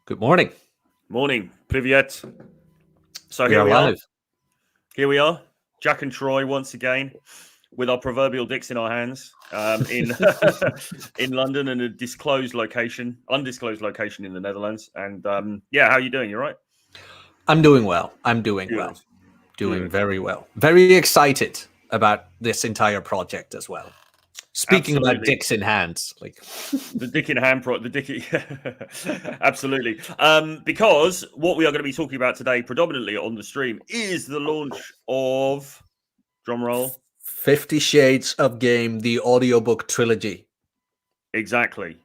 Good morning. Morning, Privyet. So We are live. Here we are, Jack and Troy once again, with our proverbial dicks in our hands, in in London and undisclosed location in the Netherlands. And yeah, how are you doing? You right? I'm doing well. I'm doing well. Good, Doing good. very well. Very excited about this entire project as well. Speaking about Absolutely. dicks in hands, like The dick in hand the dick. Absolutely. Because what we are going to be talking about today, predominantly on the stream, is the launch of drumroll. 50 Shades of Game, the audiobook trilogy. Exactly.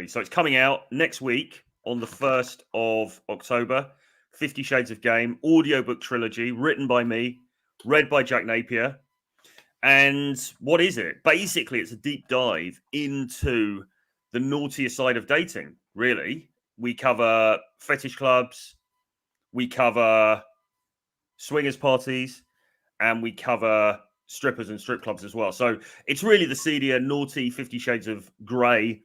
So it's coming out next week on the 1st of October. 50 Shades of Game, audiobook trilogy, written by me, read by Jack Napier. And what is it? Basically, it's a deep dive into the naughtier side of dating, really. We cover fetish clubs, we cover swingers parties, and we cover strippers and strip clubs as well. So it's really the seedier, naughty 50 Shades of Grey,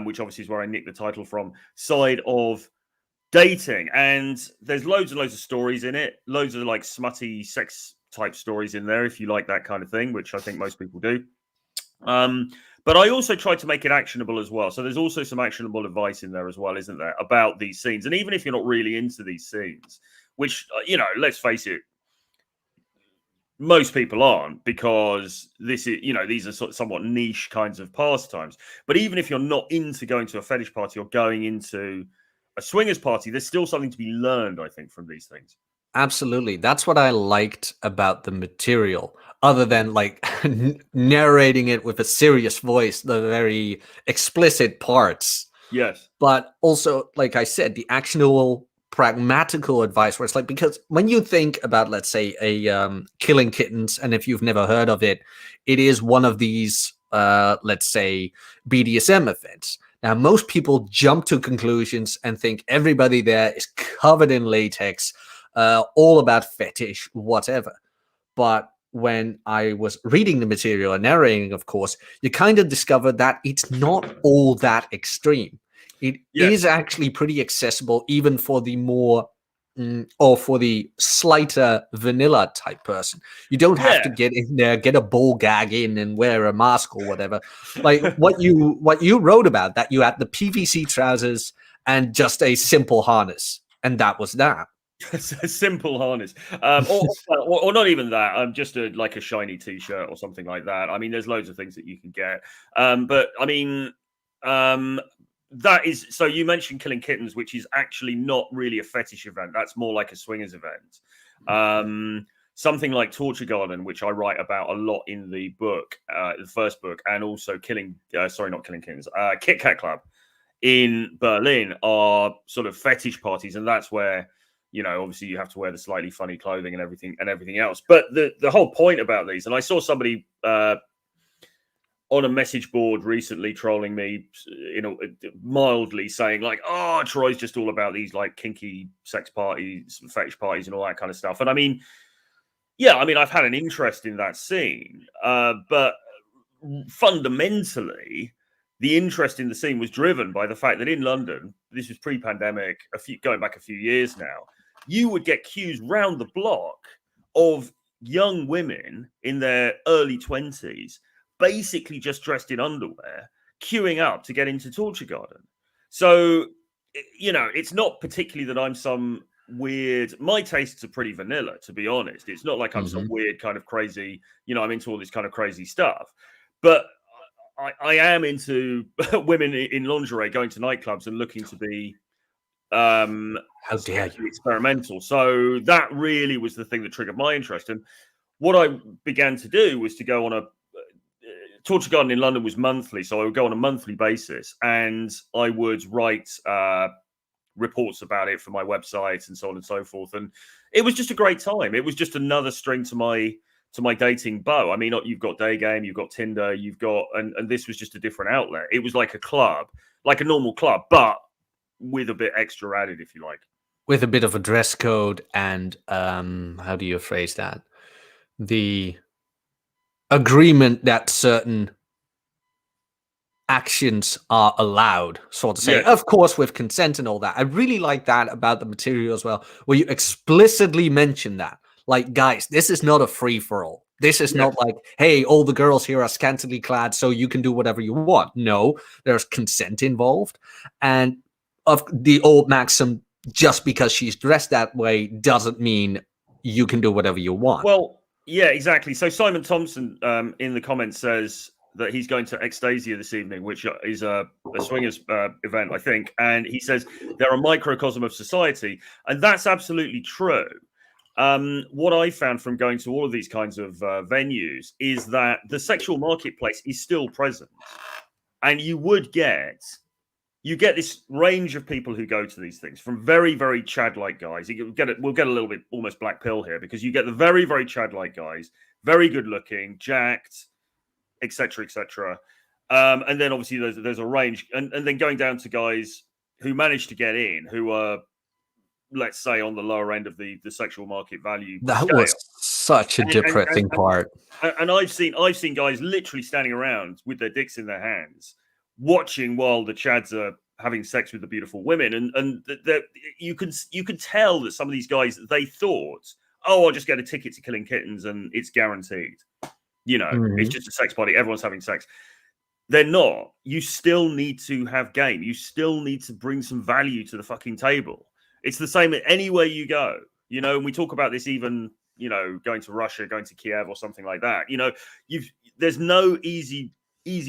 which obviously is where I nicked the title from, side of dating. And there's loads and loads of stories in it, loads of like smutty sex type stories in there, if you like that kind of thing, which I think most people do. But I also tried to make it actionable as well. So there's also some actionable advice in there as well, isn't there, about these scenes? And even if you're not really into these scenes, which, let's face it, most people aren't, because this is, these are somewhat niche kinds of pastimes. But even if you're not into going to a fetish party or going into a swingers party, there's still something to be learned, I think, from these things. Absolutely. That's what I liked about the material, other than like narrating it with a serious voice, the very explicit parts. Yes. But also, like I said, the actionable pragmatical advice where it's like, because when you think about, let's say, a Killing Kittens, and if you've never heard of it, it is one of these let's say BDSM events. Now most people jump to conclusions and think everybody there is covered in latex, all about fetish, whatever. But when I was reading the material and narrating, of course, you kind of discover that it's not all that extreme. It is actually pretty accessible, even for the more or for the slighter vanilla type person. You don't have to get in there, get a ball gag in, and wear a mask or whatever. Like what you wrote about, that you had the PVC trousers and just a simple harness, and that was that. A simple harness, or not even that. Just like a shiny T-shirt or something like that. I mean, there's loads of things that you can get. But I mean, that is. So you mentioned Killing Kittens, which is actually not really a fetish event. That's more like a swingers event. Something like Torture Garden, which I write about a lot in the book, the first book, and also not Killing Kittens, Kit Kat Club in Berlin are sort of fetish parties, and that's where, obviously you have to wear the slightly funny clothing and everything else. But the whole point about these, and I saw somebody on a message board recently trolling me, mildly saying like, "Oh, Troy's just all about these like kinky sex parties, fetish parties, and all that kind of stuff." And I mean, yeah, I mean, I've had an interest in that scene, but fundamentally, the interest in the scene was driven by the fact that in London, this was pre-pandemic, going back a few years now, you would get queues round the block of young women in their early 20s, basically just dressed in underwear, queuing up to get into Torture Garden. So, it's not particularly that I'm some weird. My tastes are pretty vanilla, to be honest. It's not like I'm some weird kind of crazy, I'm into all this kind of crazy stuff. But I am into women in lingerie going to nightclubs and looking to be how dare you, experimental. So that really was the thing that triggered my interest. And what I began to do was to go on a Torture Garden in London was monthly, so I would go on a monthly basis, and I would write reports about it for my website and so on and so forth. And it was just a great time. It was just another string to my dating bow. I mean, you've got Day Game, you've got Tinder, you've got, and this was just a different outlet. It was like a club, like a normal club, but with a bit extra added, if you like. With a bit of a dress code and, how do you phrase that? The agreement that certain actions are allowed, so to say. Yes. Of course, with consent and all that. I really like that about the material as well, where you explicitly mention that. Like, guys, this is not a free for all. This is Yes. not like, hey, all the girls here are scantily clad, so you can do whatever you want. No, there's consent involved. And of the old maxim, just because she's dressed that way doesn't mean you can do whatever you want. Well, yeah, exactly. So Simon Thompson in the comments says that he's going to Extasia this evening, which is a swingers event, I think. And he says they're a microcosm of society. And that's absolutely true. What I found from going to all of these kinds of venues is that the sexual marketplace is still present. And you get this range of people who go to these things, from very, very Chad-like guys. We'll get a little bit almost black pill here, because you get the very, very Chad-like guys, very good looking, jacked, etc., etc. And then obviously there's a range, and then going down to guys who manage to get in, who are, let's say, on the lower end of the sexual market value That scale. was such a depressing part. And I've seen guys literally standing around with their dicks in their hands, watching while the Chads are having sex with the beautiful women, and you can tell that some of these guys, they thought, oh, I'll just get a ticket to Killing Kittens and it's guaranteed. It's just a sex party. Everyone's having sex. They're not. You still need to have game. You still need to bring some value to the fucking table. It's the same anywhere you go. And we talk about this even, going to Russia, going to Kiev or something like that. There's no easy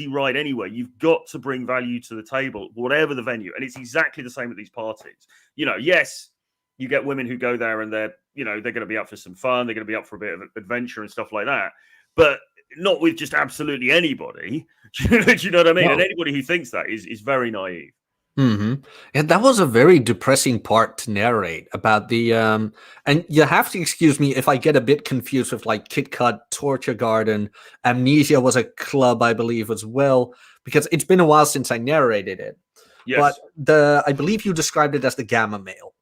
ride anywhere. You've got to bring value to the table, whatever the venue. And it's exactly the same at these parties. Yes, you get women who go there and they're going to be up for some fun. They're going to be up for a bit of adventure and stuff like that. But not with just absolutely anybody. Do you know what I mean? No. And anybody who thinks that is very naive. Mm-hmm. Yeah, that was a very depressing part to narrate about the and you have to excuse me if I get a bit confused with like Kit Kat, Torture Garden. Amnesia was a club, I believe, as well, because it's been a while since I narrated it. Yes. But I believe you described it as the gamma male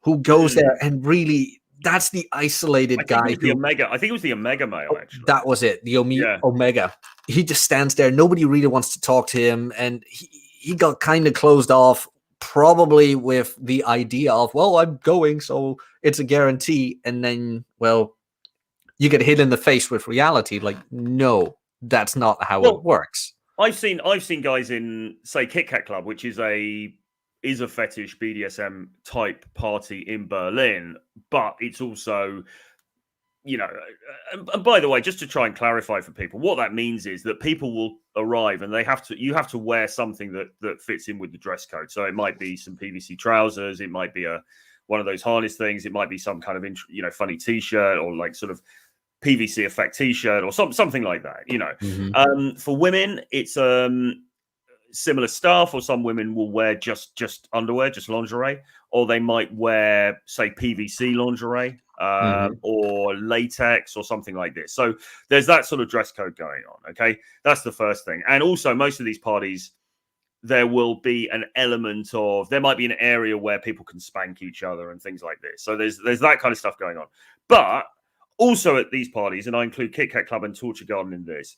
who goes there and really, that's the isolated guy. I think it was the Omega male, actually. That was it. The Omega. He just stands there. Nobody really wants to talk to him, and he got kind of closed off, probably with the idea of, well, I'm going, so it's a guarantee. And then, well, you get hit in the face with reality. Like, no, that's not how it works. I've seen guys in, say, Kit Kat Club, which is a fetish BDSM type party in Berlin, but it's also, and by the way, just to try and clarify for people, what that means is that people will arrive and you have to wear something that fits in with the dress code. So it might be some PVC trousers, it might be one of those harness things, it might be some kind of funny t-shirt, or like sort of PVC effect t-shirt, or something like that. For women, it's similar stuff, or some women will wear just underwear, just lingerie, or they might wear, say, PVC lingerie, or latex or something like this. So there's that sort of dress code going on. Okay, that's the first thing. And also, most of these parties, there will be an element of, there might be an area where people can spank each other and things like this. So there's that kind of stuff going on. But also at these parties, and I include Kit Kat Club and Torture Garden in this,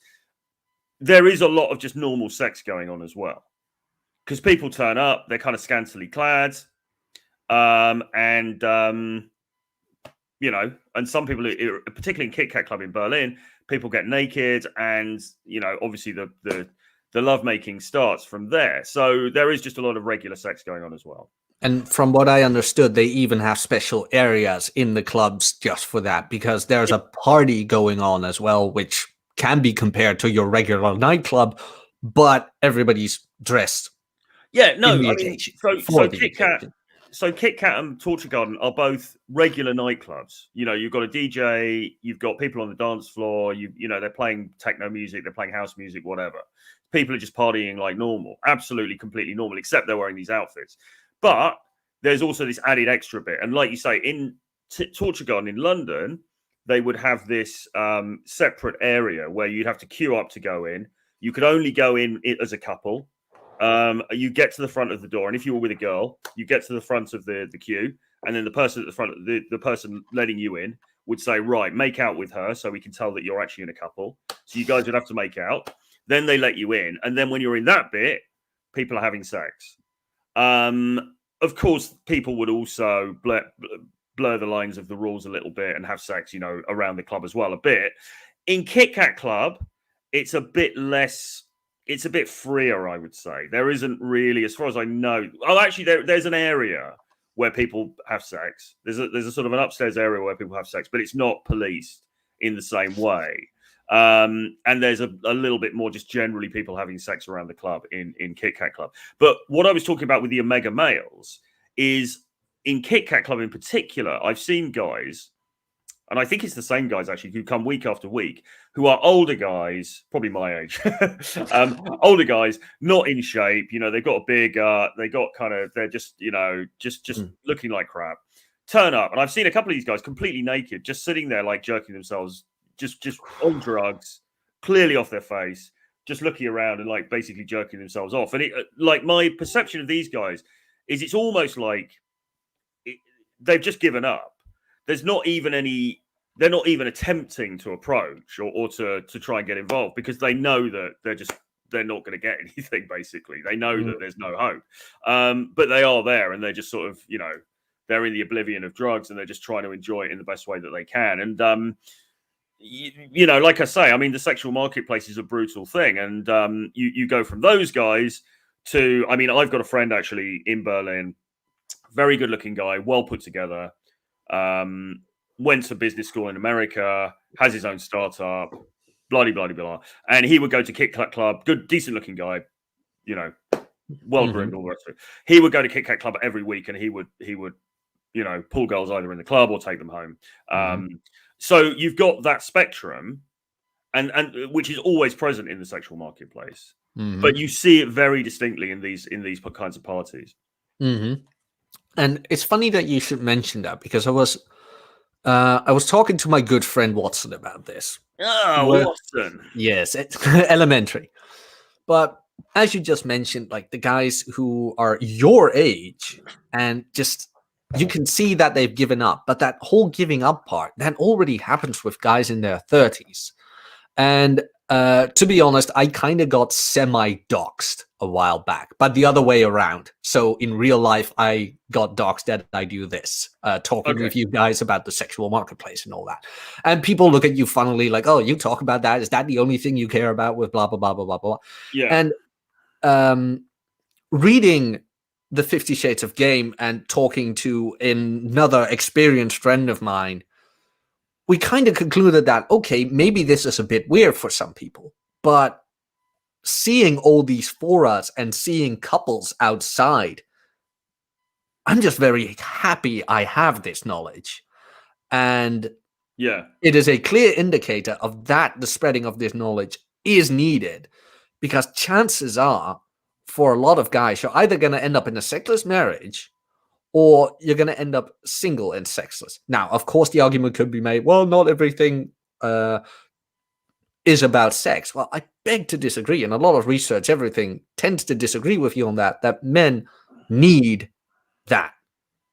there is a lot of just normal sex going on as well, because people turn up, they're kind of scantily clad, and some people, particularly in Kit Kat Club in Berlin, people get naked, and obviously the lovemaking starts from there. So there is just a lot of regular sex going on as well. And from what I understood, they even have special areas in the clubs just for that, because there's a party going on as well, which can be compared to your regular nightclub, but everybody's dressed. Yeah, no, I mean, so Kit Kat and Torture Garden are both regular nightclubs. You've got a DJ, you've got people on the dance floor, they're playing techno music, they're playing house music, whatever. People are just partying like normal, absolutely, completely normal, except they're wearing these outfits. But there's also this added extra bit. And like you say, in Torture Garden in London, they would have this separate area where you'd have to queue up to go in. You could only go in as a couple. You get to the front of the door, and if you were with a girl, you get to the front of the queue, and then the person at the front, the person letting you in, would say, right, make out with her so we can tell that you're actually in a couple. So you guys would have to make out. Then they let you in, and then when you're in that bit, people are having sex. Of course, people would also blur the lines of the rules a little bit and have sex, around the club as well a bit. In Kit Kat Club, it's a bit less. It's a bit freer, I would say. There isn't really, as far as I know. Oh, actually, there's an area where people have sex. There's a sort of an upstairs area where people have sex, but it's not policed in the same way. And there's a little bit more just generally people having sex around the club in Kit Kat Club. But what I was talking about with the Omega males is in Kit Kat Club in particular, I've seen guys, and I think it's the same guys actually, who come week after week, who are older guys, probably my age, older guys, not in shape. They've got a big, they're just, just looking like crap. Turn up, and I've seen a couple of these guys completely naked, just sitting there like jerking themselves, just on drugs, clearly off their face, just looking around and like basically jerking themselves off. And it, like my perception of these guys is it's almost like they've just given up. There's not even any. They're not even attempting to approach or to try and get involved because they know that they're not going to get anything. Basically, they know that there's no hope. But they are there, and they're just sort of they're in the oblivion of drugs, and they're just trying to enjoy it in the best way that they can. And like I say, I mean, the sexual marketplace is a brutal thing, and you go from those guys to, I mean, I've got a friend actually in Berlin, very good looking guy, well put together. Went to business school in America, has his own startup, blah, blah, blah, blah. And he would go to Kit Kat Club, good, decent looking guy, well groomed, all the rest of it. He would go to Kit Kat Club every week, and he would, pull girls either in the club or take them home. So you've got that spectrum, and which is always present in the sexual marketplace, but you see it very distinctly in these kinds of parties. And it's funny that you should mention that, because I was talking to my good friend Watson about this. Oh, Watson. Yes, it's elementary. But as you just mentioned, like the guys who are your age, and just you can see that they've given up. But that whole giving up part, that already happens with guys in their 30s. And to be honest, I kind of got semi-doxed a while back, but the other way around. So in real life, I got doxed that I do this, talking with you guys about the sexual marketplace and all that. And people look at you funnily like, oh, you talk about that? Is that the only thing you care about with blah, blah, blah, blah, blah, blah? Yeah. And reading the 50 Shades of Game and talking to another experienced friend of mine, we kind of concluded that, okay, maybe this is a bit weird for some people, but seeing all these forums and seeing couples outside, I'm just very happy I have this knowledge. And it is a clear indicator of that the spreading of this knowledge is needed, because chances are for a lot of guys, you're either going to end up in a sexless marriage or you're going to end up single and sexless. Now, of course, the argument could be made, well, not everything is about sex. Well, I beg to disagree. And a lot of research, everything tends to disagree with you on that men need that.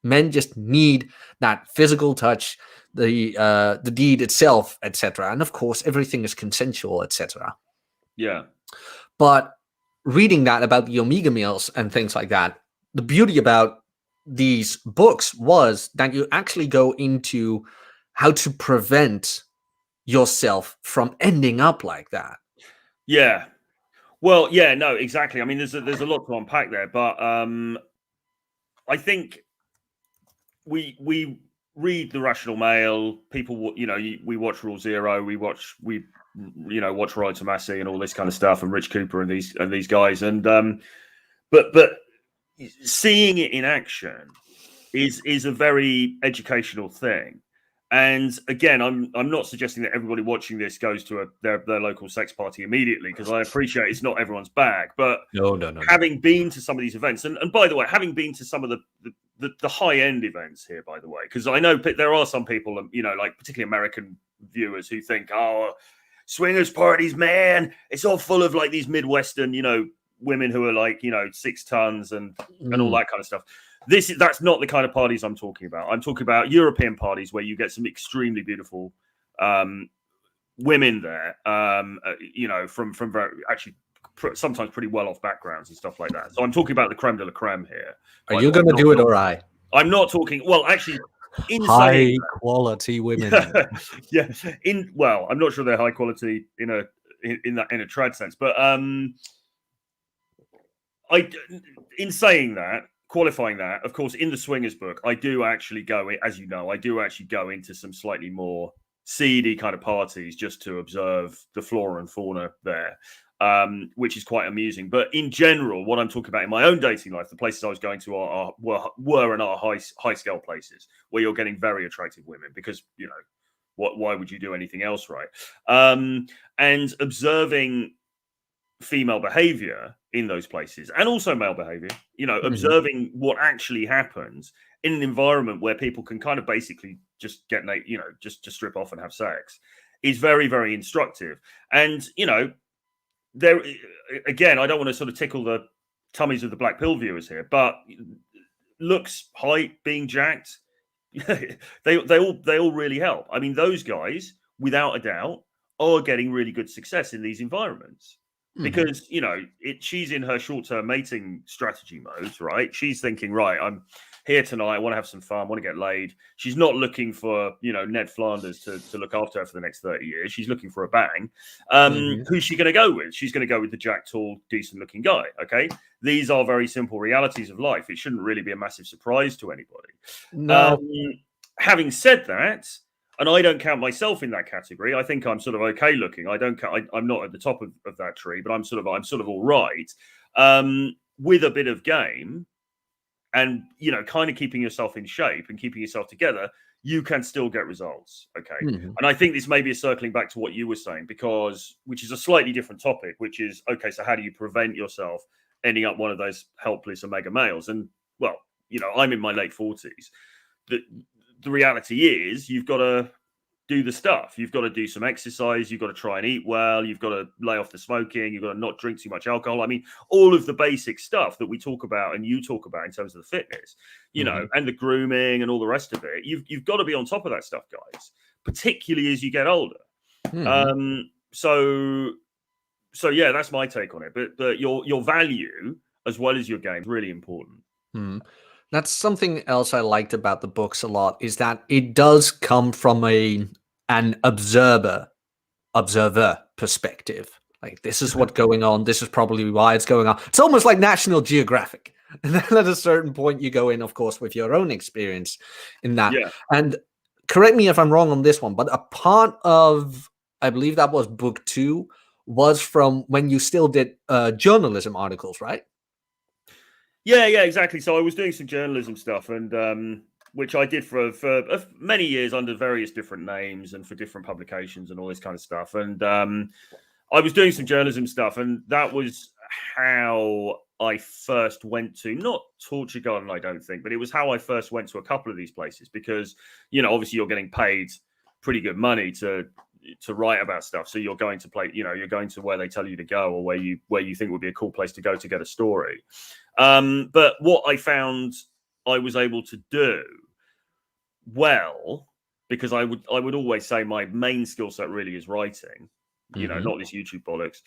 Men just need that physical touch, the deed itself, etc. And of course, everything is consensual, etc. Yeah. But reading that about the Omega meals and things like that, the beauty about these books was that you actually go into how to prevent yourself from ending up like that. Yeah. Well, yeah, no, exactly. I mean, there's a lot to unpack there, but I think we read the Rational Male. People, we watch Rule Zero, we watch Ryan Tomasi and all this kind of stuff, and Rich Cooper and these guys, and but seeing it in action is a very educational thing. And again, I'm not suggesting that everybody watching this goes to their local sex party immediately, because I appreciate it's not everyone's bag. But no. Having been to some of these events, and by the way, having been to some of the high end events here, by the way, because I know there are some people, like particularly American viewers, who think, oh, swingers parties, man, it's all full of like these Midwestern, women who are like 6 tons and all that kind of stuff. That's not the kind of parties I'm talking about. I'm talking about European parties where you get some extremely beautiful women there, from very, actually sometimes pretty well off backgrounds and stuff like that. So I'm talking about the creme de la creme here. Are you going to do it or I? I'm not talking. Well, actually, high quality women. Yeah. I'm not sure they're high quality in a trad sense, but in saying that, qualifying that, of course, in the Swingers book, I do actually go, as you know, into some slightly more seedy kind of parties just to observe the flora and fauna there, which is quite amusing. But in general, what I'm talking about in my own dating life, the places I was going to were and are high scale places where you're getting very attractive women because, why would you do anything else, right? And observing female behavior in those places and also male behavior, observing what actually happens in an environment where people can kind of basically just get, just strip off and have sex is very, very instructive. And, there, again, I don't want to sort of tickle the tummies of the black pill viewers here, but looks, height, being jacked, they all really help. I mean, those guys, without a doubt, are getting really good success in these environments. Because she's in her short-term mating strategy mode, right? She's thinking, right, I'm here tonight. I want to have some fun. I want to get laid. She's not looking for Ned Flanders to look after her for the next 30 years. She's looking for a bang. Who's she going to go with? She's going to go with the jack, tall, decent-looking guy. Okay, these are very simple realities of life. It shouldn't really be a massive surprise to anybody. No. Having said that. And I don't count myself in that category. I think I'm sort of okay looking. I'm not at the top of that tree, but I'm sort of all right. With a bit of game and, kind of keeping yourself in shape and keeping yourself together, you can still get results. Okay. And I think this may be circling back to what you were saying, which is a slightly different topic, which is, okay, so how do you prevent yourself ending up one of those helpless omega males? And, well, I'm in my late 40s. The reality is you've got to do the stuff. You've got to do some exercise. You've got to try and eat well. You've got to lay off the smoking. You've got to not drink too much alcohol. I mean, all of the basic stuff that we talk about and you talk about in terms of the fitness, and the grooming and all the rest of it. You've got to be on top of that stuff, guys, particularly as you get older. So yeah, that's my take on it. But your value as well as your game is really important. That's something else I liked about the books a lot, is that it does come from an observer perspective. Like, this is what's going on. This is probably why it's going on. It's almost like National Geographic. And then at a certain point, you go in, of course, with your own experience in that. Yeah. And correct me if I'm wrong on this one, but a part of, I believe that was book 2, was from when you still did journalism articles, right? Yeah, exactly. So I was doing some journalism stuff, and which I did for many years under various different names and for different publications and all this kind of stuff. And I was doing some journalism stuff, and that was how I first went to, not Torture Garden, I don't think, but it was how I first went to a couple of these places because, obviously you're getting paid pretty good money to write about stuff. So you're going to you're going to where they tell you to go or where you think would be a cool place to go to get a story. But what I found I was able to do well, because I would always say my main skill set really is writing, not this YouTube bollocks,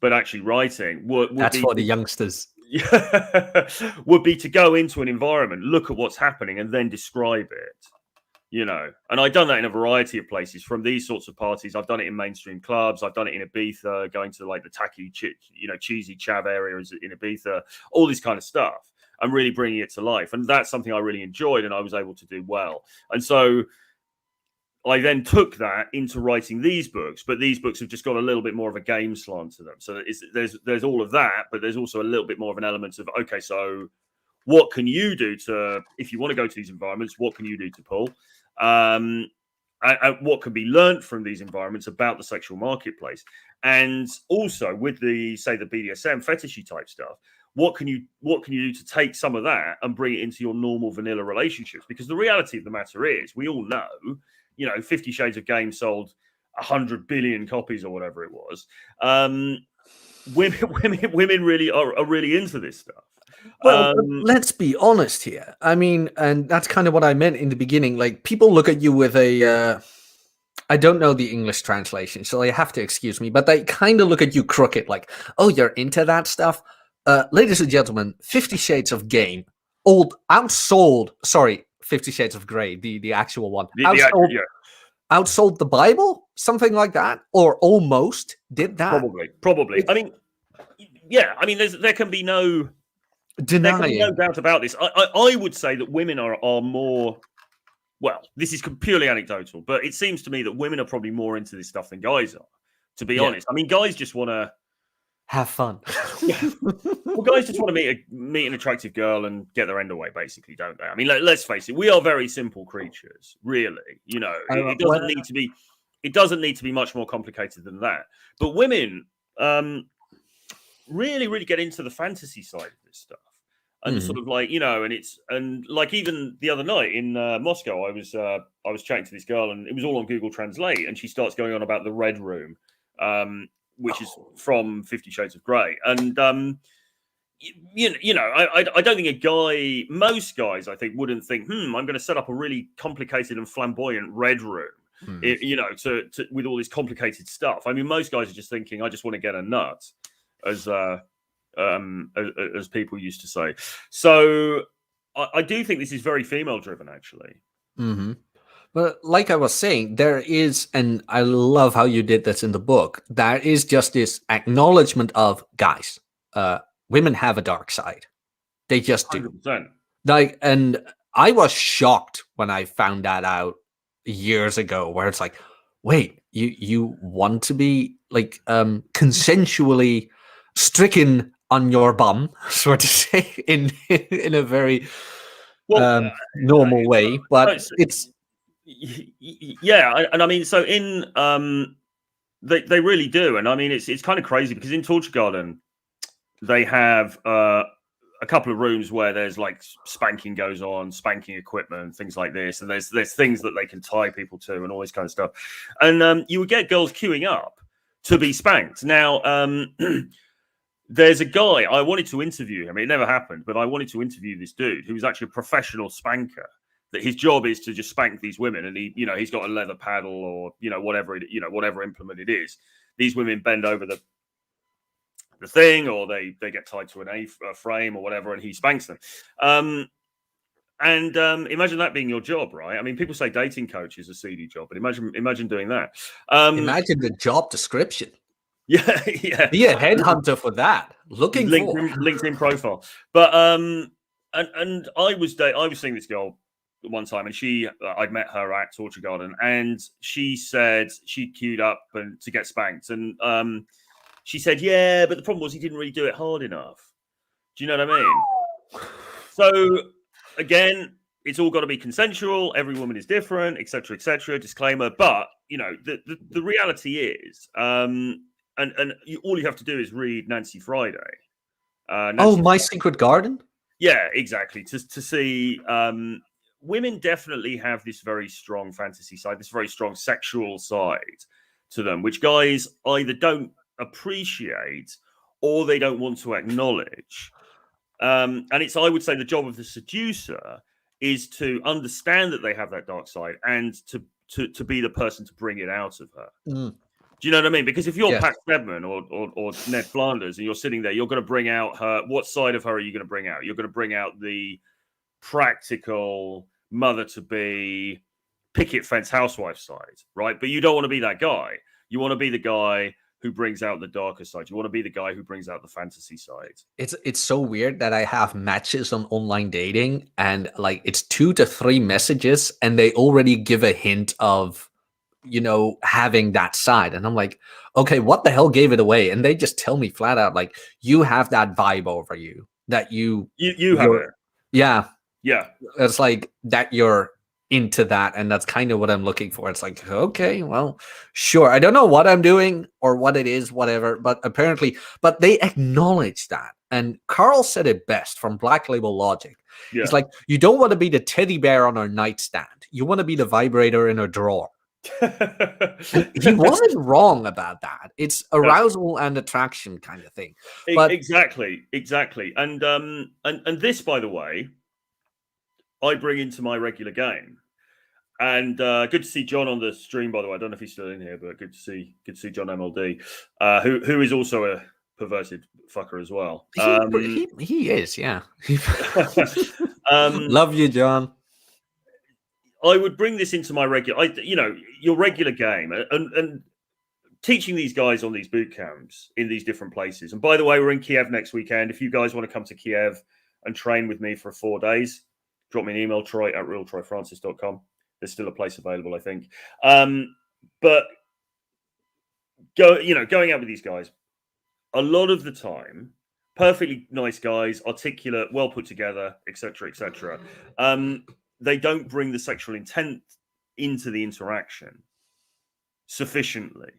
but actually writing. That's for the youngsters. Would be to go into an environment, look at what's happening, and then describe it. And I've done that in a variety of places, from these sorts of parties. I've done it in mainstream clubs. I've done it in Ibiza, going to like the tacky, cheesy chav areas in Ibiza, all this kind of stuff, and really bringing it to life. And that's something I really enjoyed, and I was able to do well. And so I then took that into writing these books, but these books have just got a little bit more of a game slant to them. So there's all of that, but there's also a little bit more of an element of, okay, so what can you do to, if you want to go to these environments, what can you do to pull? And what can be learned from these environments about the sexual marketplace, and also with the BDSM fetishy type stuff, what can you do to take some of that and bring it into your normal vanilla relationships? Because the reality of the matter is, we all know, 50 Shades of Game sold 100 billion copies or whatever it was. Women really are really into this stuff. Well, let's be honest here. I mean, and that's kind of what I meant in the beginning. Like, people look at you with a I don't know the English translation, so you have to excuse me, but they kind of look at you crooked, like, oh, you're into that stuff? Ladies and gentlemen, 50 Shades of Game, outsold, sorry, 50 Shades of Grey, the actual one, outsold, Yeah, outsold the Bible, something like that, or almost did that. probably. I mean, yeah, I mean, there can be no Denying. doubt about this. I would say that women are more. Well, this is purely anecdotal, but it seems to me that women are probably more into this stuff than guys are. To be honest, I mean, guys just want to have fun. Yeah. Well, guys just want to meet an attractive girl and get their end away, basically, don't they? I mean, let's face it, we are very simple creatures, really. You know, it doesn't need to be. It doesn't need to be much more complicated than that. But women really, really get into the fantasy side of this stuff, and sort of like, you know, and like even the other night in Moscow, I was chatting to this girl, and it was all on Google Translate, and she starts going on about the Red Room. Which is from 50 Shades of Grey. And, you know, I don't think most guys, I think, wouldn't think, I'm going to set up a really complicated and flamboyant red room, you know, with all this complicated stuff. I mean, most guys are just thinking, I just want to get a nut, as people used to say. So I do think this is very female driven, actually. But like I was saying, there is, and I love how you did this in the book, there is just this acknowledgement of, guys, women have a dark side. They just do. 100%. Like, and I was shocked when I found that out years ago, where it's like, wait, you want to be like consensually stricken on your bum, so to say, in a very normal way, but it's. Yeah, and I mean, so in they really do, and I mean, it's kind of crazy because in Torture Garden they have a couple of rooms where there's like spanking goes on, spanking equipment, things like this, and there's things that they can tie people to and all this kind of stuff, and you would get girls queuing up to be spanked. Now, there's a guy I wanted to interview him. It never happened, but I wanted to interview this dude who was actually a professional spanker. That his job is to just spank these women, and he's got a leather paddle or whatever implement it is. These women bend over the thing, or they get tied to a frame or whatever, and he spanks them. And imagine that being your job, right? I mean, people say dating coach is a seedy job, but imagine doing that. Imagine the job description. Yeah. Be a headhunter for that. Looking for LinkedIn profile, but and I was seeing this girl one time, and I'd met her at Torture Garden, and she said she queued up to get spanked, and she said, yeah, but the problem was he didn't really do it hard enough. Do you know what I mean? So again, it's all got to be consensual. Every woman is different, etc., etc. Disclaimer, but you know the reality is, and all you have to do is read Nancy Friday. My Secret Garden. Yeah, exactly. To see. Women definitely have this very strong fantasy side, this very strong sexual side to them, which guys either don't appreciate or they don't want to acknowledge. And it's, I would say, the job of the seducer is to understand that they have that dark side and to be the person to bring it out of her. Do you know what I mean? Because if you're Pat Stedman or Ned Flanders and you're sitting there, you're going to bring out her. What side of her are you going to bring out? You're going to bring out the practical mother-to-be picket fence housewife side, right? But you don't want to be that guy. You want to be the guy who brings out the darker side. You want to be the guy who brings out the fantasy side. It's so weird that I have matches on online dating, and like it's 2 to 3 messages, and they already give a hint of, having that side, and I'm like, okay, what the hell gave it away? And they just tell me flat out, like, you have that vibe over you that you have it. Yeah. It's like that you're into that, and that's kind of what I'm looking for. It's like, okay, well, sure. I don't know what I'm doing or what it is, whatever, but they acknowledge that. And Carl said it best from Black Label Logic. Yeah. It's like, you don't want to be the teddy bear on her nightstand. You want to be the vibrator in her drawer. He wasn't wrong about that. It's arousal and attraction kind of thing. But exactly. And this, by the way, I bring into my regular game. And good to see John on the stream, by the way. I don't know if he's still in here, but good to see John MLD, who is also a perverted fucker as well. He is, yeah. Um, Love you, John. I would bring this into my your regular game, and teaching these guys on these boot camps in these different places. And by the way, we're in Kiev next weekend. If you guys want to come to Kiev and train with me for 4 days, drop me an email, troy@realtroyfrancis.com. There's still a place available, I think. But going out with these guys, a lot of the time, perfectly nice guys, articulate, well put together, etc., etc. They don't bring the sexual intent into the interaction sufficiently.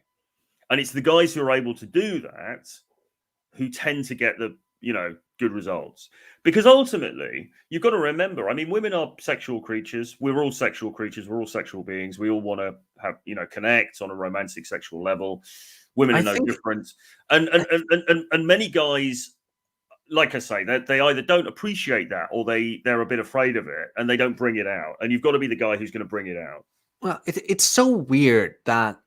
And it's the guys who are able to do that who tend to get the, good results. Because ultimately, you've got to remember, I mean, women are sexual creatures. We're all sexual creatures. We're all sexual beings. We all want to have, connect on a romantic sexual level. Women are no different. And many guys, like I say, they either don't appreciate that or they're a bit afraid of it and they don't bring it out. And you've got to be the guy who's going to bring it out. Well, it's so weird that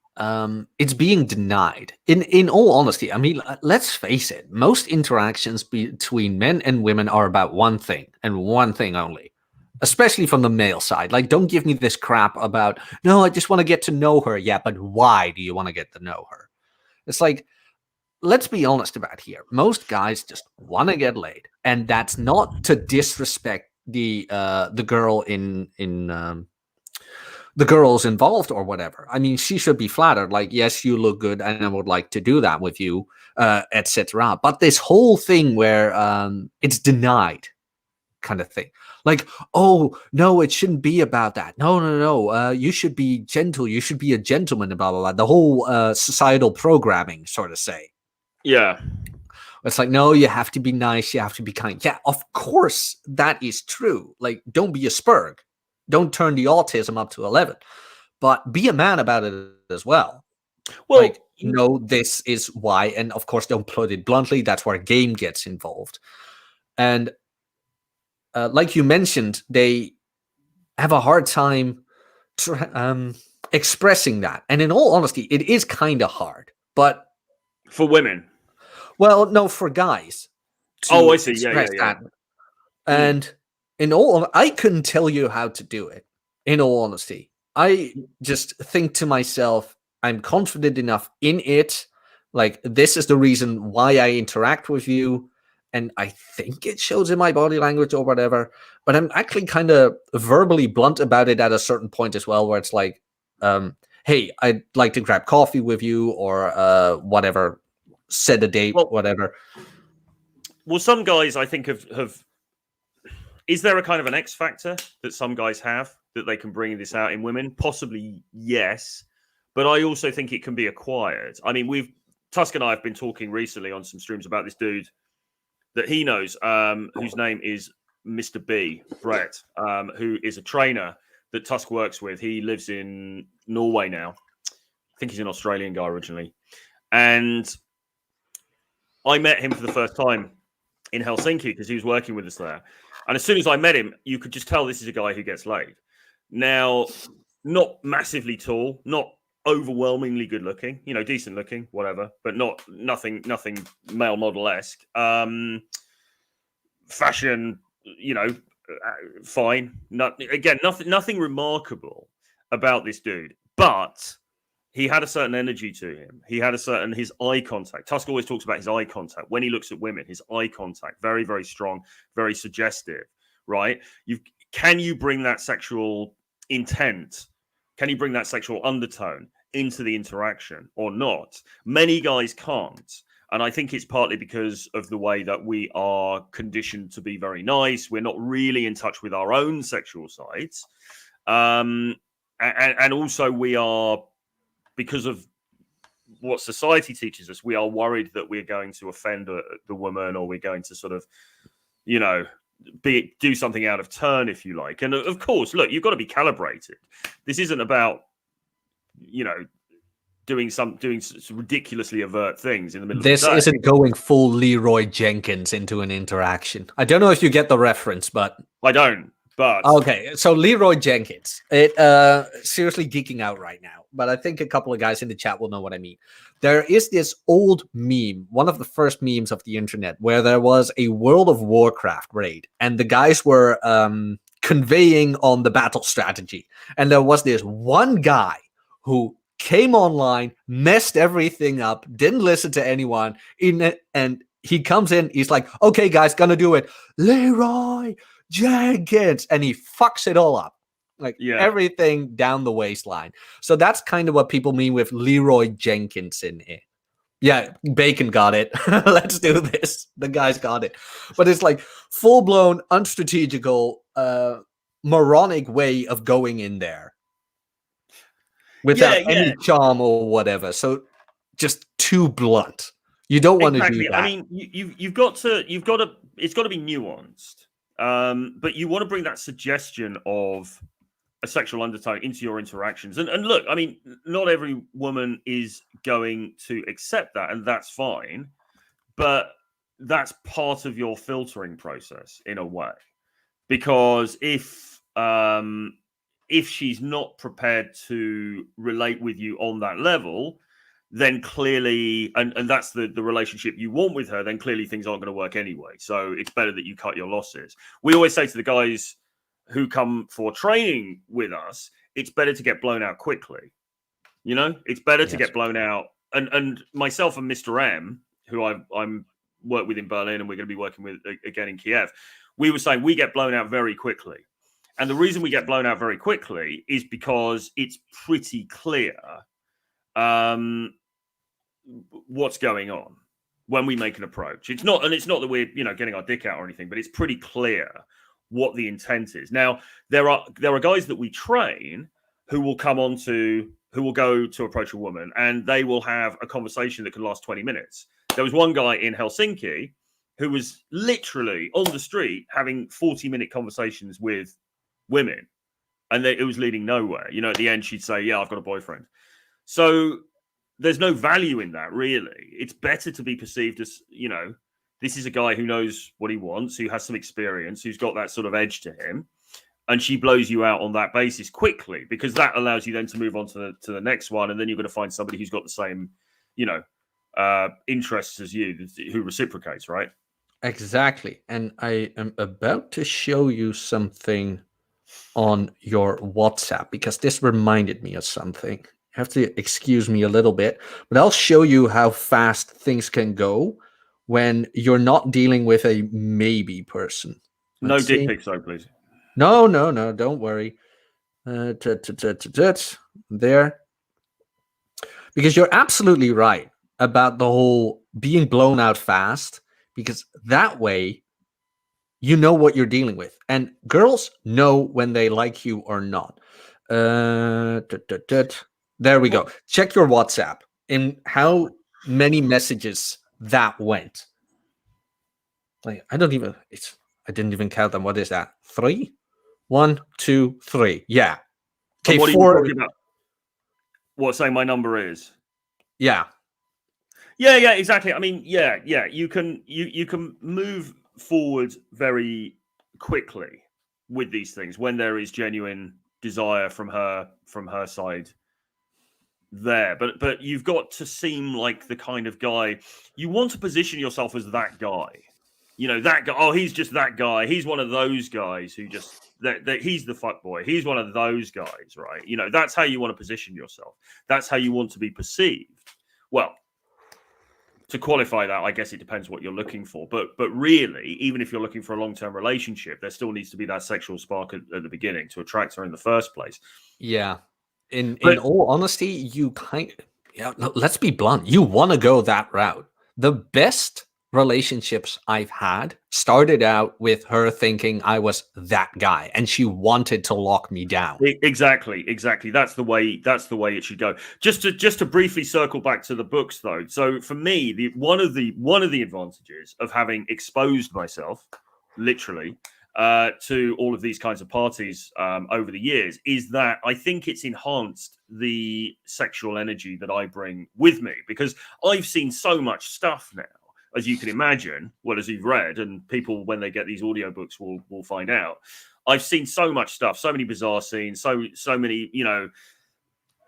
it's being denied. In all honesty, I mean, let's face it, most interactions between men and women are about one thing and one thing only, especially from the male side. Like, don't give me this crap about, no, I just want to get to know her. Yeah, but why do you want to get to know her? It's like, let's be honest about here. Most guys just want to get laid, and that's not to disrespect the girl in the girls involved or whatever. I mean, she should be flattered. Like, yes, you look good, and I would like to do that with you, etc. But this whole thing where it's denied, kind of thing. Like, oh no, it shouldn't be about that. No. You should be gentle. You should be a gentleman. And blah blah blah. The whole societal programming, sort of say. Yeah. It's like, no, you have to be nice. You have to be kind. Yeah, of course that is true. Like, don't be a spurg. Don't turn the autism up to 11, but be a man about it as well. Well, like, this is why, and of course, don't put it bluntly. That's where game gets involved, and like you mentioned, they have a hard time expressing that. And in all honesty, it is kind of hard. But for women, well, no, for guys. Oh, I see. Yeah. That. And I couldn't tell you how to do it. In all honesty, I just think to myself, I'm confident enough in it. Like, this is the reason why I interact with you. And I think it shows in my body language or whatever. But I'm actually kind of verbally blunt about it at a certain point as well, where it's like, hey, I'd like to grab coffee with you or whatever, set a date, whatever. Well, some guys, I think, have. Is there a kind of an X factor that some guys have that they can bring this out in women? Possibly, yes. But I also think it can be acquired. I mean, Tusk and I have been talking recently on some streams about this dude that he knows, whose name is Mr. B, Brett, who is a trainer that Tusk works with. He lives in Norway now. I think he's an Australian guy originally. And I met him for the first time in Helsinki because he was working with us there. And as soon as I met him, you could just tell this is a guy who gets laid. Now, not massively tall, not overwhelmingly good looking, decent looking, whatever, but nothing male model-esque. Fashion, fine. Nothing remarkable about this dude, but he had a certain energy to him. He had his eye contact. Tusk always talks about his eye contact. When he looks at women, his eye contact, very, very strong, very suggestive, right? Can you bring that sexual intent? Can you bring that sexual undertone into the interaction or not? Many guys can't. And I think it's partly because of the way that we are conditioned to be very nice. We're not really in touch with our own sexual sides. And also we are, because of what society teaches us, we are worried that we're going to offend the woman, or we're going to sort of, do something out of turn, if you like. And of course, look, you've got to be calibrated. This isn't about, doing some ridiculously overt things in the middle of the day. This isn't going full Leroy Jenkins into an interaction. I don't know if you get the reference, but I don't. But Okay, so Leroy Jenkins, it seriously geeking out right now, but I think a couple of guys in the chat will know what I mean. There is this old meme, one of the first memes of the internet, where there was a World of Warcraft raid, and the guys were conveying on the battle strategy, and there was this one guy who came online, messed everything up, didn't listen to anyone, and he comes in, he's like, "Okay, guys, gonna do it, Leroy Jenkins," and he fucks it all up, like everything down the waistline. So that's kind of what people mean with Leroy Jenkins in it. Yeah, Bacon got it. Let's do this. The guy's got it. But it's like full-blown, unstrategical, moronic way of going in there without any charm or whatever. So just too blunt. You don't want to do that. I mean, you've got to it's got to be nuanced. But you want to bring that suggestion of a sexual undertone into your interactions. And look, I mean, not every woman is going to accept that, and that's fine. But that's part of your filtering process in a way. Because if she's not prepared to relate with you on that level, then clearly, and that's the relationship you want with her, then clearly things aren't going to work anyway. So it's better that you cut your losses. We always say to the guys who come for training with us, it's better to get blown out quickly. You know, it's better to get blown out. And myself and Mr. M, who I'm worked with in Berlin, and we're going to be working with again in Kiev, we were saying we get blown out very quickly. And the reason we get blown out very quickly is because it's pretty clear what's going on when we make an approach. It's not that we're getting our dick out or anything, but it's pretty clear what the intent is. Now there are guys that we train who will go to approach a woman, and they will have a conversation that can last 20 minutes. There was one guy in Helsinki who was literally on the street having 40-minute conversations with women, and it was leading nowhere. At the end she'd say, "Yeah, I've got a boyfriend." So there's no value in that, really. It's better to be perceived as, this is a guy who knows what he wants, who has some experience, who's got that sort of edge to him, and she blows you out on that basis quickly, because that allows you then to move on to the next one, and then you're going to find somebody who's got the same, interests as you, who reciprocates, right? Exactly. And I am about to show you something on your WhatsApp, because this reminded me of something. You have to excuse me a little bit, but I'll show you how fast things can go when you're not dealing with a maybe person. No dick pics, though, please. No, don't worry. There. Because you're absolutely right about the whole being blown out fast, because that way you know what you're dealing with. And girls know when they like you or not. There we go. Check your WhatsApp and how many messages that went. Like, I didn't even count them. What is that? 3? 1, 2, 3. Yeah. Okay, what are you talking about? What, saying my number is? Yeah. Yeah, exactly. I mean, yeah. You can move forward very quickly with these things when there is genuine desire from her side there. But you've got to seem like the kind of guy you want to position yourself as. That guy, that guy. Oh, he's just that guy. He's one of those guys who just that he's the fuck boy. He's one of those guys, right? That's how you want to position yourself. That's how you want to be perceived. Well, to qualify that, I guess it depends what you're looking for. But really, even if you're looking for a long-term relationship, there still needs to be that sexual spark at the beginning to attract her in the first place. Yeah. In all honesty, let's be blunt. You want to go that route. The best relationships I've had started out with her thinking I was that guy, and she wanted to lock me down. Exactly. That's the way it should go. Just to briefly circle back to the books, though. So for me, one of the advantages of having exposed myself, literally, to all of these kinds of parties over the years is that I think it's enhanced the sexual energy that I bring with me, because I've seen so much stuff now, as you can imagine, well, as you've read, and people when they get these audiobooks will find out. I've seen so much stuff, so many bizarre scenes, so many,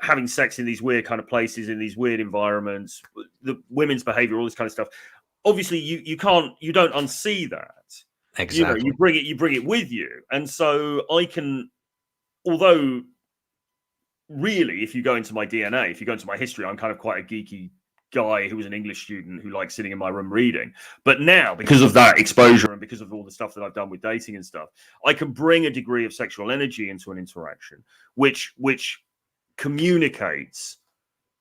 having sex in these weird kind of places, in these weird environments, the women's behavior, all this kind of stuff. Obviously, you don't unsee that. Exactly. You bring it with you, and so I can, although really, if you go into my DNA, if you go into my history, I'm kind of quite a geeky guy who was an English student who likes sitting in my room reading. But now, because of that exposure and because of all the stuff that I've done with dating and stuff, I can bring a degree of sexual energy into an interaction, which communicates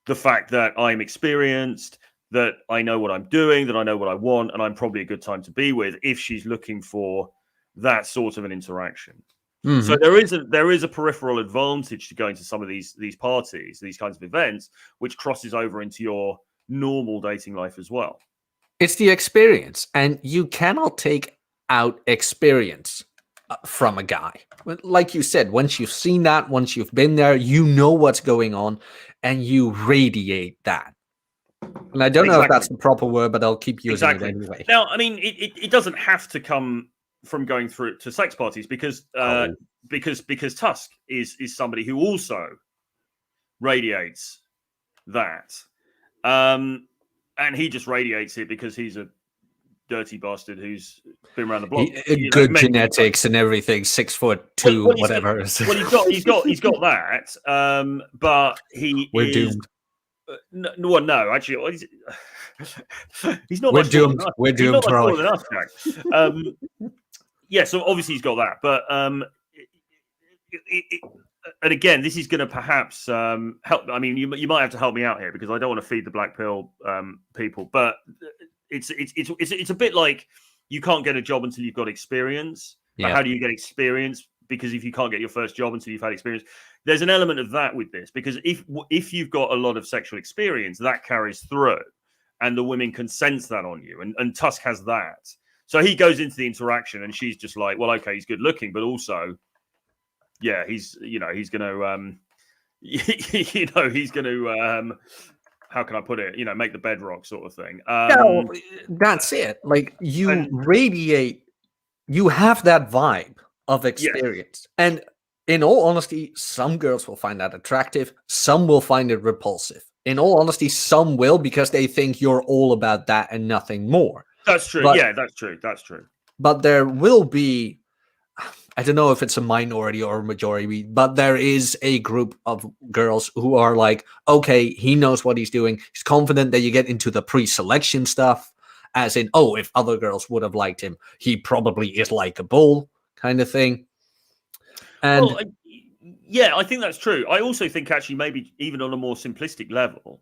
the fact that I'm experienced, that I know what I'm doing, that I know what I want, and I'm probably a good time to be with if she's looking for that sort of an interaction. Mm-hmm. So there is a peripheral advantage to going to some of these parties, these kinds of events, which crosses over into your normal dating life as well. It's the experience, and you cannot take out experience from a guy. Like you said, once you've seen that, once you've been there, you know what's going on, and you radiate that. And I don't know if that's the proper word, but I'll keep using it anyway. Now, I mean, it doesn't have to come from going through to sex parties because Tusk is somebody who also radiates that. And he just radiates it because he's a dirty bastard who's been around the block. Good genetics and everything, 6'2", whatever. Well, he's got that. But we're doomed. No, actually, he's not. We're doomed. We're doomed. He's not much than us, Jack. Yeah, so obviously he's got that, but and again, this is going to perhaps help. I mean, you might have to help me out here because I don't want to feed the black pill people, but it's a bit like you can't get a job until you've got experience. Yeah. How do you get experience? Because if you can't get your first job until you've had experience, there's an element of that with this. Because if you've got a lot of sexual experience, that carries through, and the women can sense that on you, and Tusk has that. So he goes into the interaction, and she's just like, "Well, okay, he's good looking, but also." Yeah, he's going to, he's going to, how can I put it? Make the bedrock sort of thing. No, that's it. Like radiate, you have that vibe of experience. Yes. And in all honesty, some girls will find that attractive. Some will find it repulsive. In all honesty, some will because they think you're all about that and nothing more. That's true. But, yeah, that's true. That's true. But there will be, I don't know if it's a minority or a majority, but there is a group of girls who are like, okay, he knows what he's doing. He's confident that you get into the pre-selection stuff, as in, oh, if other girls would have liked him, he probably is likable kind of thing. And yeah, I think that's true. I also think actually maybe even on a more simplistic level,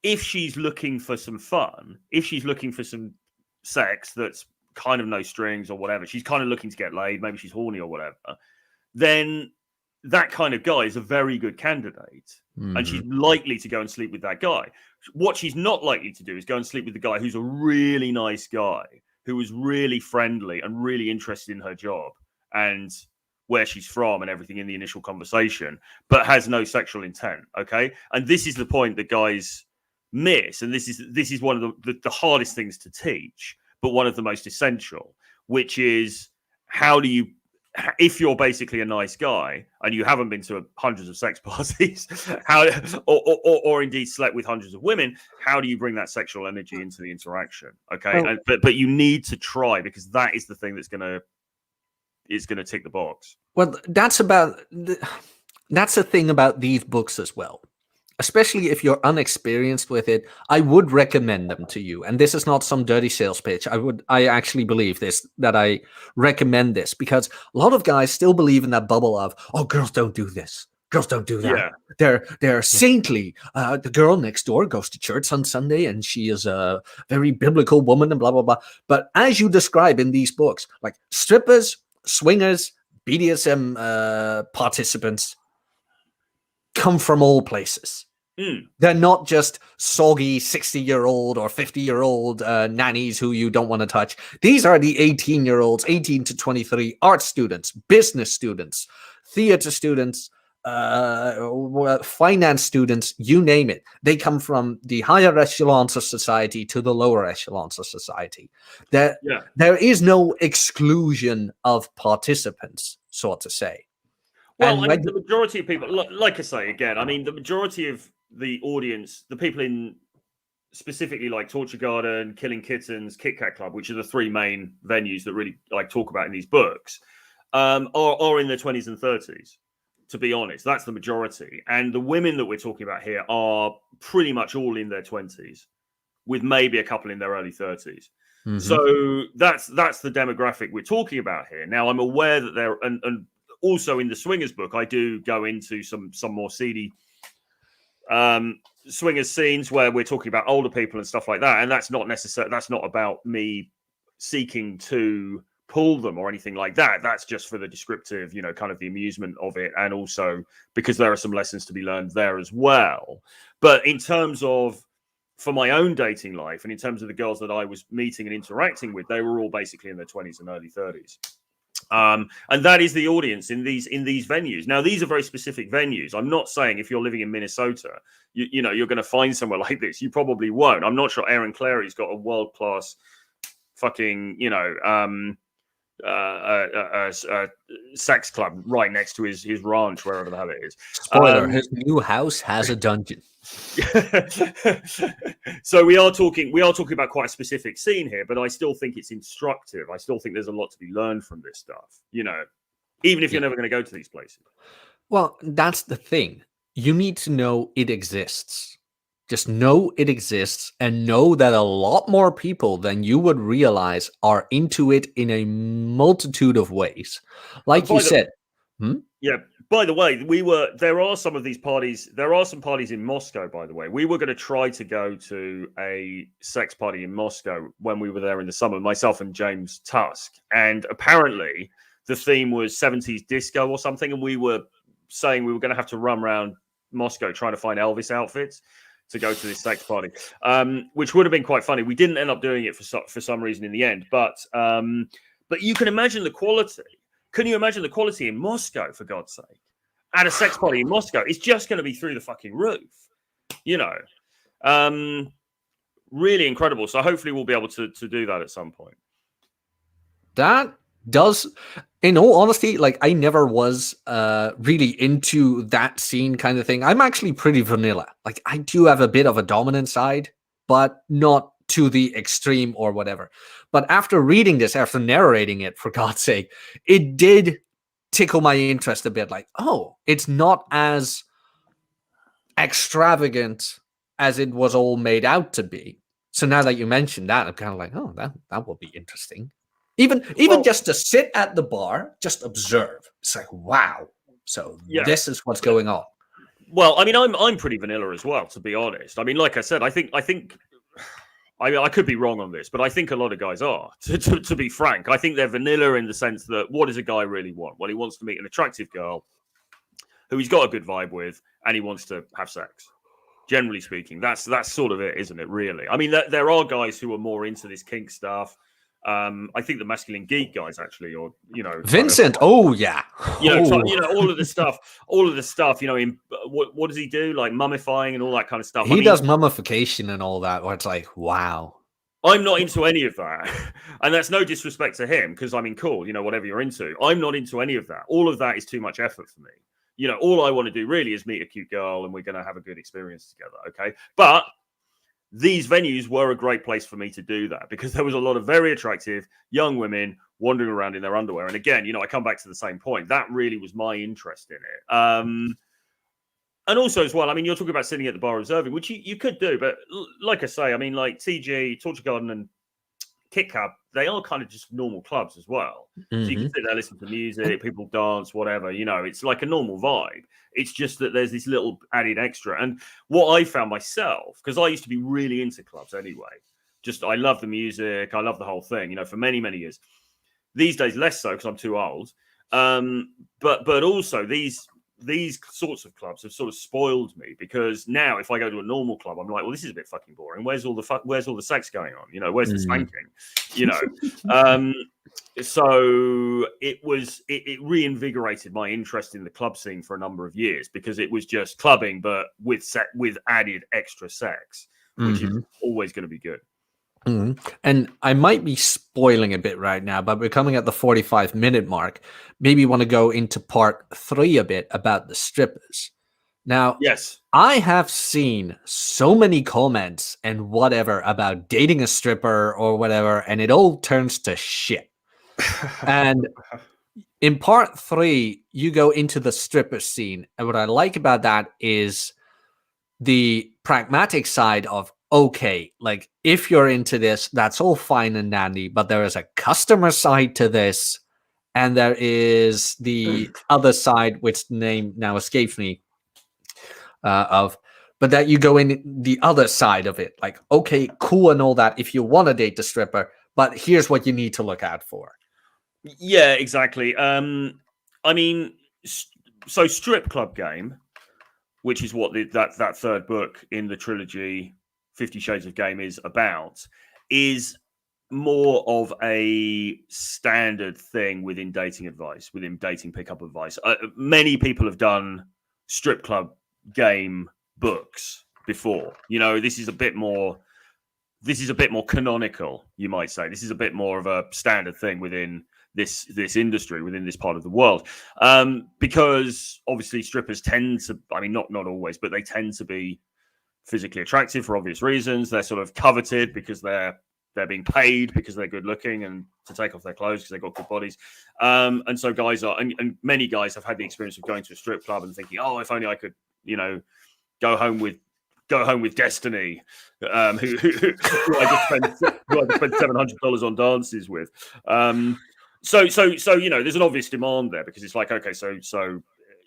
if she's looking for some fun, if she's looking for some sex that's kind of no strings or whatever, she's kind of looking to get laid, maybe she's horny or whatever, then that kind of guy is a very good candidate. Mm-hmm. And she's likely to go and sleep with that guy. What she's not likely to do is go and sleep with the guy who's a really nice guy, who is really friendly and really interested in her job and where she's from and everything in the initial conversation, but has no sexual intent. Okay. And this is the point that guys miss. And this is one of the hardest things to teach, but one of the most essential, which is how do you, if you're basically a nice guy and you haven't been to hundreds of sex parties, or indeed slept with hundreds of women, how do you bring that sexual energy into the interaction? Okay, but you need to try, because that is the thing that's gonna tick the box. Well, that's the thing about these books as well. Especially if you're unexperienced with it, I would recommend them to you. And this is not some dirty sales pitch. I actually believe this, that I recommend this, because a lot of guys still believe in that bubble of, oh, girls don't do this. Girls don't do that. Yeah. They're saintly. The girl next door goes to church on Sunday and she is a very biblical woman and blah, blah, blah. But as you describe in these books, like strippers, swingers, BDSM participants come from all places. They're not just soggy 60-year-old or 50-year-old nannies who you don't want to touch. These are the 18-year-olds, 18 to 23, art students, business students, theater students, finance students, you name it. They come from the higher echelons of society to the lower echelons of society. There is no exclusion of participants. so to say. Well, And I when mean, the majority of people, like I say again, I mean, the majority of the audience, the people in specifically like Torture Garden, Killing Kittens, Kit Kat Club, which are the three main venues that really like talk about in these books, are in their 20s and 30s. To be honest, that's the majority. And the women that we're talking about here are pretty much all in their 20s, with maybe a couple in their early 30s. So that's the demographic we're talking about here. Now, I'm aware that there and also in the Swingers book, I do go into some more seedy Swingers scenes where we're talking about older people and stuff like that. And that's not necessary. That's not about me seeking to pull them or anything like that. That's just for the descriptive, you know, kind of the amusement of it. And also because there are some lessons to be learned there as well. But in terms of for my own dating life and in terms of the girls that I was meeting and interacting with, they were all basically in their 20s and early 30s. And that is the audience in these venues. Now, these are very specific venues. I'm not saying if you're living in Minnesota, you know, you're going to find somewhere like this. You probably won't. I'm not sure Aaron Clary's got a world-class fucking, you know, sex club right next to his ranch, wherever the hell it is. Spoiler, his new house has a dungeon. So we are talking about quite a specific scene here, but I still think it's instructive. I still think there's a lot to be learned from this stuff, you know, even if you're never going to go to these places. Well, that's the thing. You need to know it exists. Just know it exists and know that a lot more people than you would realize are into it in a multitude of ways. Like you said. Yeah. By the way, there are some of these parties. There are some parties in Moscow, by the way. We were going to try to go to a sex party in Moscow when we were there in the summer, myself and James Tusk. And apparently the theme was 70s disco or something. And we were saying we were going to have to run around Moscow trying to find Elvis outfits to go to this sex party, which would have been quite funny. We didn't end up doing it for some reason in the end. But you can imagine the quality. Can you imagine the quality in Moscow, for God's sake? At a sex party in Moscow, it's just going to be through the fucking roof, you know. Really incredible. So hopefully we'll be able to do that at some point. That does, in all honesty, like I never was really into that scene kind of thing. I'm actually pretty vanilla. Like I do have a bit of a dominant side, but not to the extreme or whatever. But after reading this, after narrating it, for God's sake, it did tickle my interest a bit. Like, oh, it's not as extravagant as it was all made out to be. So now that you mentioned that, I'm kind of like, oh, that will be interesting. Even just to sit at the bar, just observe. It's like, wow. So this is what's going on. Well, I mean, I'm pretty vanilla as well, to be honest. I mean, like I said, I think I mean, I could be wrong on this, but I think a lot of guys are, to be frank. I think they're vanilla in the sense that what does a guy really want? Well, he wants to meet an attractive girl who he's got a good vibe with, and he wants to have sex. Generally speaking, that's sort of it, isn't it, really? I mean, there are guys who are more into this kink stuff. I think the Masculine Geek guys actually, or, you know, Vincent. All of the stuff, you know, in what does he do? Like mummifying and all that kind of stuff. He does mummification and all that, where it's like, wow. I'm not into any of that. And that's no disrespect to him, because I mean, cool, you know, whatever you're into. I'm not into any of that. All of that is too much effort for me. You know, all I want to do really is meet a cute girl and we're going to have a good experience together. Okay. But these venues were a great place for me to do that, because there was a lot of very attractive young women wandering around in their underwear. And again, you know, I come back to the same point. That really was my interest in it. And also as well, I mean, you're talking about sitting at the bar observing, which you could do. But like I say, I mean, like TG, Torture Garden and Kit Kat, they are kind of just normal clubs as well. Mm-hmm. So you can sit there, listen to music, people dance, whatever, you know, it's like a normal vibe. It's just that there's this little added extra. And what I found myself, because I used to be really into clubs anyway, just I love the music, I love the whole thing, you know, for many, many years. These days, less so because I'm too old. But also these sorts of clubs have sort of spoiled me, because now if I go to a normal club, I'm like, well, this is a bit fucking boring. Where's all the sex going on? You know, where's the spanking? You know, so it reinvigorated my interest in the club scene for a number of years, because it was just clubbing, but with added extra sex, which is always going to be good. Mhm. And I might be spoiling a bit right now, but we're coming at the 45-minute mark. Maybe want to go into part 3 a bit about the strippers. Now, Yes. I have seen so many comments and whatever about dating a stripper or whatever, and it all turns to shit. And in part 3, you go into the stripper scene. And what I like about that is the pragmatic side of, okay, like if you're into this, that's all fine and dandy, but there is a customer side to this, and there is the other side, which the name now escapes me of, but that you go in the other side of it, like, okay, cool and all that if you want to date the stripper, but here's what you need to look out for. Yeah, exactly. I mean, so Strip Club Game, which is what that third book in the trilogy, 50 Shades of Game, is about, is more of a standard thing within dating advice, within dating pickup advice. Many people have done strip club game books before. You know, this is a bit more canonical, you might say. This is a bit more of a standard thing within this industry, within this part of the world, because obviously strippers tend to, I mean, not always, but they tend to be physically attractive for obvious reasons. They're sort of coveted because they're being paid because they're good looking and to take off their clothes because they've got good bodies. And so guys are, and many guys have had the experience of going to a strip club and thinking, oh, if only I could, you know, go home with Destiny, who I just spent $700 on dances with. So you know, there's an obvious demand there because it's like, okay, so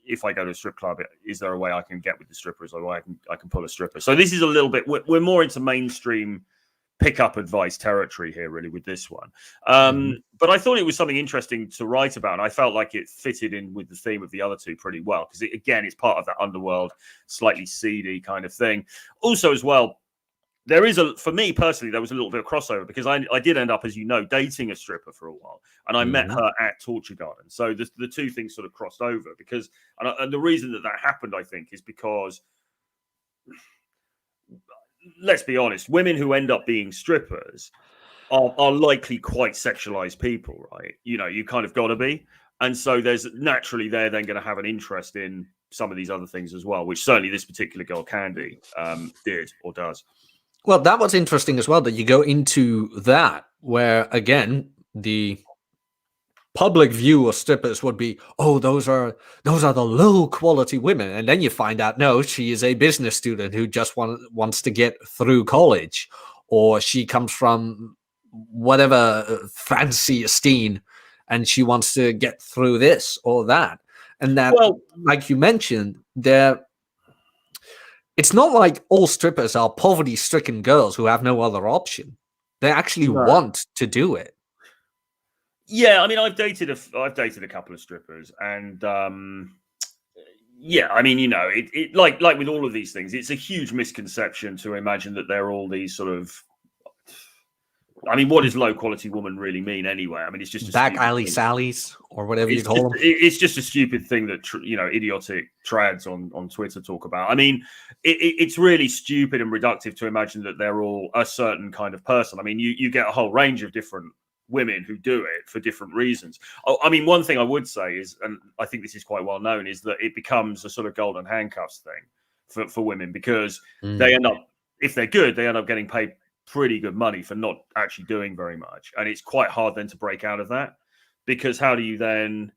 if I go to a strip club, is there a way I can get with the strippers? Or I can pull a stripper? So this is a little bit. We're more into mainstream pickup advice territory here, really, with this one. But I thought it was something interesting to write about, and I felt like it fitted in with the theme of the other two pretty well because, again, it's part of that underworld, slightly seedy kind of thing. Also, as well, there is for me personally, there was a little bit of crossover because I did end up, as you know, dating a stripper for a while, and I met her at Torture Garden. So the two things sort of crossed over because, and the reason that happened, I think, is because, let's be honest, women who end up being strippers are likely quite sexualized people, right? You know, you kind of got to be. And so there's naturally they're then going to have an interest in some of these other things as well, which certainly this particular girl, Candy, did or does. Well, that was interesting as well, that you go into that, where, again, the public view of strippers would be, oh, those are the low quality women, and then you find out, no, she is a business student who just wants to get through college, or she comes from whatever fancy scene and she wants to get through this or that. And that, Well, like you mentioned, it's not like all strippers are poverty stricken girls who have no other option. They actually want to do it. yeah, I mean, I've dated a couple of strippers, and yeah, I mean, you know, it like with all of these things, it's a huge misconception to imagine that they're all these sort of. I mean, what does low quality woman really mean anyway? I mean, it's just a Back alley Sallies or whatever you call them. It's just a stupid thing that you know, idiotic trads on Twitter talk about. I mean, it's really stupid and reductive to imagine that they're all a certain kind of person. I mean, you get a whole range of different women who do it for different reasons. Oh, I mean, one thing I would say is, and I think this is quite well known, is that it becomes a sort of golden handcuffs thing for women because they end up, if they're good, they end up getting paid pretty good money for not actually doing very much, and it's quite hard then to break out of that because how do you then?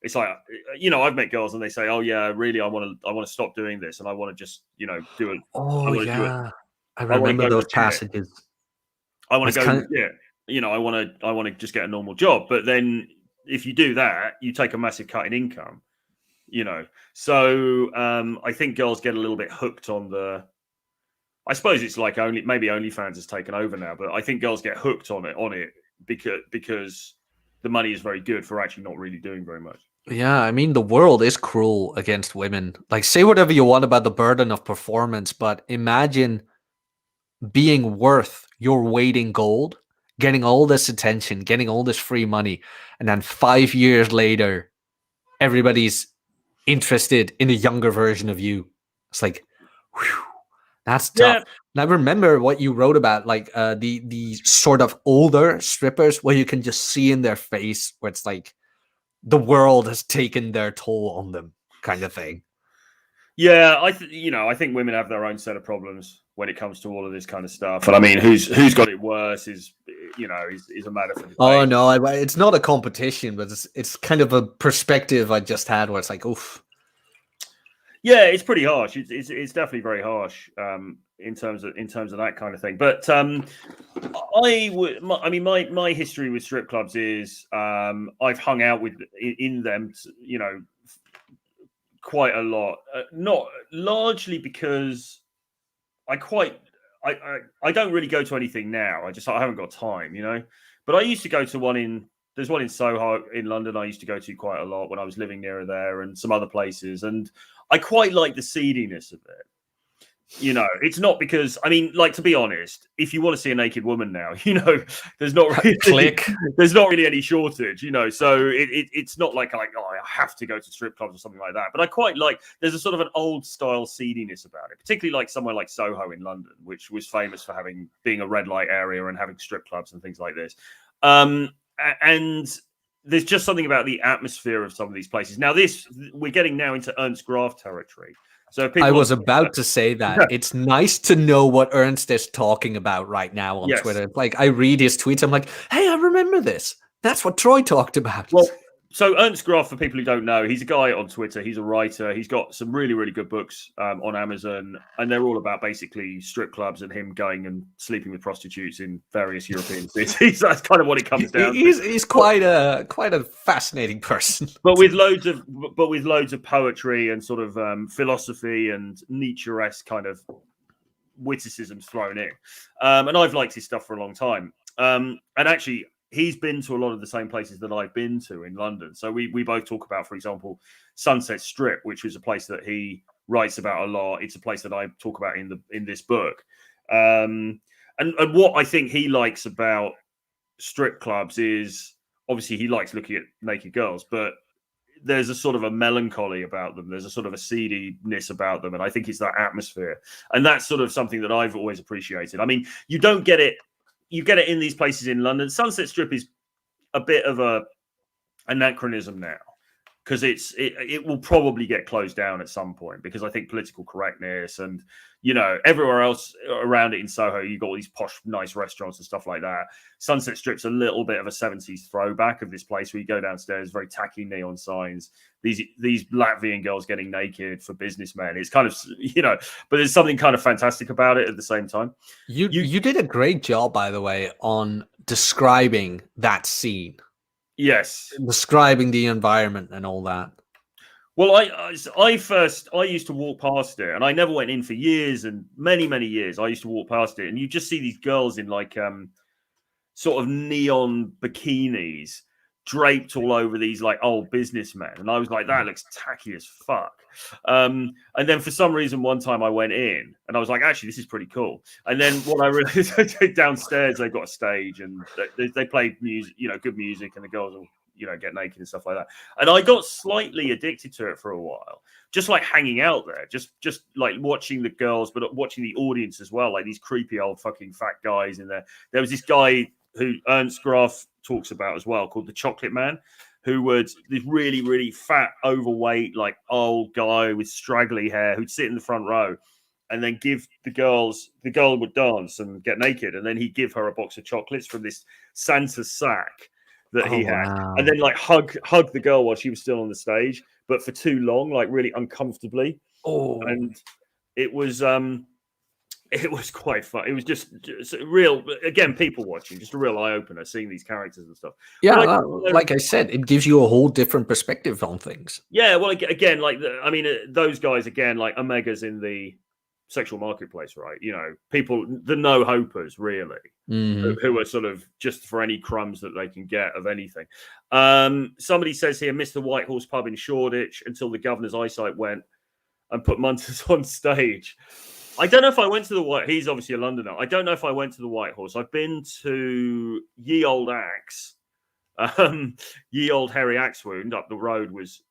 It's like, you know, I've met girls and they say, "Oh yeah, really, I want to stop doing this and I want to just, you know, do it." Oh yeah, I remember those passages. I want to go, yeah, you know, I want to just get a normal job, but then if you do that, you take a massive cut in income, you know. So I think girls get a little bit hooked on the. I suppose it's like maybe OnlyFans has taken over now, but I think girls get hooked on it because the money is very good for actually not really doing very much. Yeah, I mean, the world is cruel against women. Like, say whatever you want about the burden of performance, but imagine being worth your weight in gold, getting all this attention, getting all this free money, and then 5 years later, everybody's interested in a younger version of you. It's like, whew, that's tough. And I remember what you wrote about, like the sort of older strippers, where you can just see in their face where it's like the world has taken their toll on them, kind of thing. Yeah, I think women have their own set of problems when it comes to all of this kind of stuff. And I mean, who's got it worse is a matter for Oh debate. no, it's not a competition, but it's kind of a perspective I just had where it's like, oof. Yeah, it's pretty harsh. It's definitely very harsh in terms of that kind of thing. But my history with strip clubs is I've hung out in them, quite a lot. Not largely because I quite I don't really go to anything now. I haven't got time, But I used to go to there's one in Soho in London I used to go to quite a lot when I was living near there, and some other places, and I quite like the seediness of it. It's not because, to be honest, if you want to see a naked woman now, there's not really Click. there's not really any shortage, so it's not like I have to go to strip clubs or something like that. But I quite like, there's a sort of an old style seediness about it, particularly like somewhere like Soho in London, which was famous for being a red light area and having strip clubs and things like this. And there's just something about the atmosphere of some of these places. Now, we're getting now into Ernst Graf territory. So I was about to say that. It's nice to know what Ernst is talking about right now on Twitter. Like, I read his tweets, I'm like, hey, I remember this. That's what Troy talked about. Well, so Ernst Graf, for people who don't know, he's a guy on Twitter. He's a writer. He's got some really, really good books on Amazon, and they're all about basically strip clubs and him going and sleeping with prostitutes in various European cities. That's kind of what it comes down to. He's quite a fascinating person, but with loads of poetry and sort of philosophy and Nietzsche-esque kind of witticisms thrown in. And I've liked his stuff for a long time. And actually, he's been to a lot of the same places that I've been to in London. So we both talk about, for example, Sunset Strip, which was a place that he writes about a lot. It's a place that I talk about in this book. And what I think he likes about strip clubs is, obviously, he likes looking at naked girls, but there's a sort of a melancholy about them. There's a sort of a seediness about them. And I think it's that atmosphere. And that's sort of something that I've always appreciated. I mean, you don't get it. You get it in these places in London. Sunset Strip is a bit of a anachronism now, because it will probably get closed down at some point, because I think political correctness and, everywhere else around it in Soho, you've got all these posh, nice restaurants and stuff like that. Sunset Strip's a little bit of a 70s throwback of this place where you go downstairs, very tacky neon signs, these Latvian girls getting naked for businessmen. It's kind of, but there's something kind of fantastic about it at the same time. You did a great job, by the way, on describing that scene. Yes. Describing the environment and all that. Well, I used to walk past it, and I never went in for years, and many, many years. I used to walk past it, and you just see these girls in like sort of neon bikinis draped all over these like old businessmen. And I was like, that looks tacky as fuck. And then for some reason, one time I went in and I was like, actually, this is pretty cool. And then what I realized, downstairs, they've got a stage and they play music, good music, and the girls will, get naked and stuff like that. And I got slightly addicted to it for a while, just like hanging out there, just like watching the girls, but watching the audience as well, like these creepy old fucking fat guys in there. There was this guy who Ernst Graf talks about as well, called the Chocolate Man, who was this really, really fat, overweight, like old guy with straggly hair who'd sit in the front row and then give the girl would dance and get naked, and then he'd give her a box of chocolates from this Santa sack that he had, and then like hug the girl while she was still on the stage, but for too long, like really uncomfortably. Oh, and it was quite fun. It was just real, again, people watching, just a real eye opener, seeing these characters and stuff. Yeah, like I said, it gives you a whole different perspective on things. Yeah, well, again, like those guys, again, like Omega's in the sexual marketplace, right? People, the no hopers, really, who are sort of just for any crumbs that they can get of anything. Somebody says here, missed the White Horse pub in Shoreditch until the governor's eyesight went and put Munters on stage. I don't know if I went to the White. He's obviously a Londoner. I don't know if I went to the White Horse. I've been to Ye Old Axe. Ye Old Hairy Axe Wound up the road was,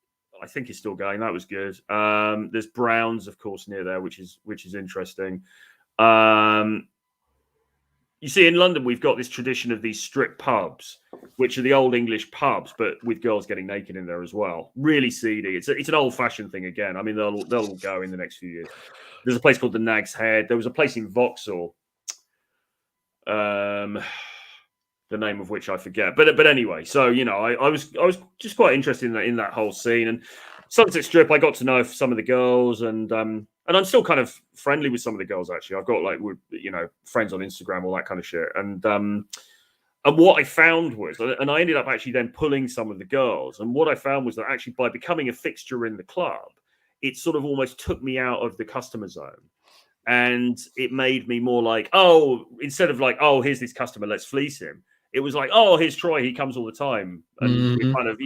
I think, is still going. That was good. There's Browns, of course, near there, which is interesting. You see, in London, we've got this tradition of these strip pubs, which are the old English pubs, but with girls getting naked in there as well. Really seedy. It's an old-fashioned thing again. I mean, they'll go in the next few years. There's a place called the Nag's Head. There was a place in Vauxhall, the name of which I forget. But anyway, so I was just quite interested in that whole scene. And Sunset Strip, I got to know some of the girls, and I'm still kind of friendly with some of the girls. Actually, I've got friends on Instagram, all that kind of shit. And what I found was, and I ended up actually then pulling some of the girls. And what I found was that actually by becoming a fixture in the club, it sort of almost took me out of the customer zone. And it made me more like, oh, instead of like, oh, here's this customer, let's fleece him. It was like, oh, here's Troy, he comes all the time. And we kind of,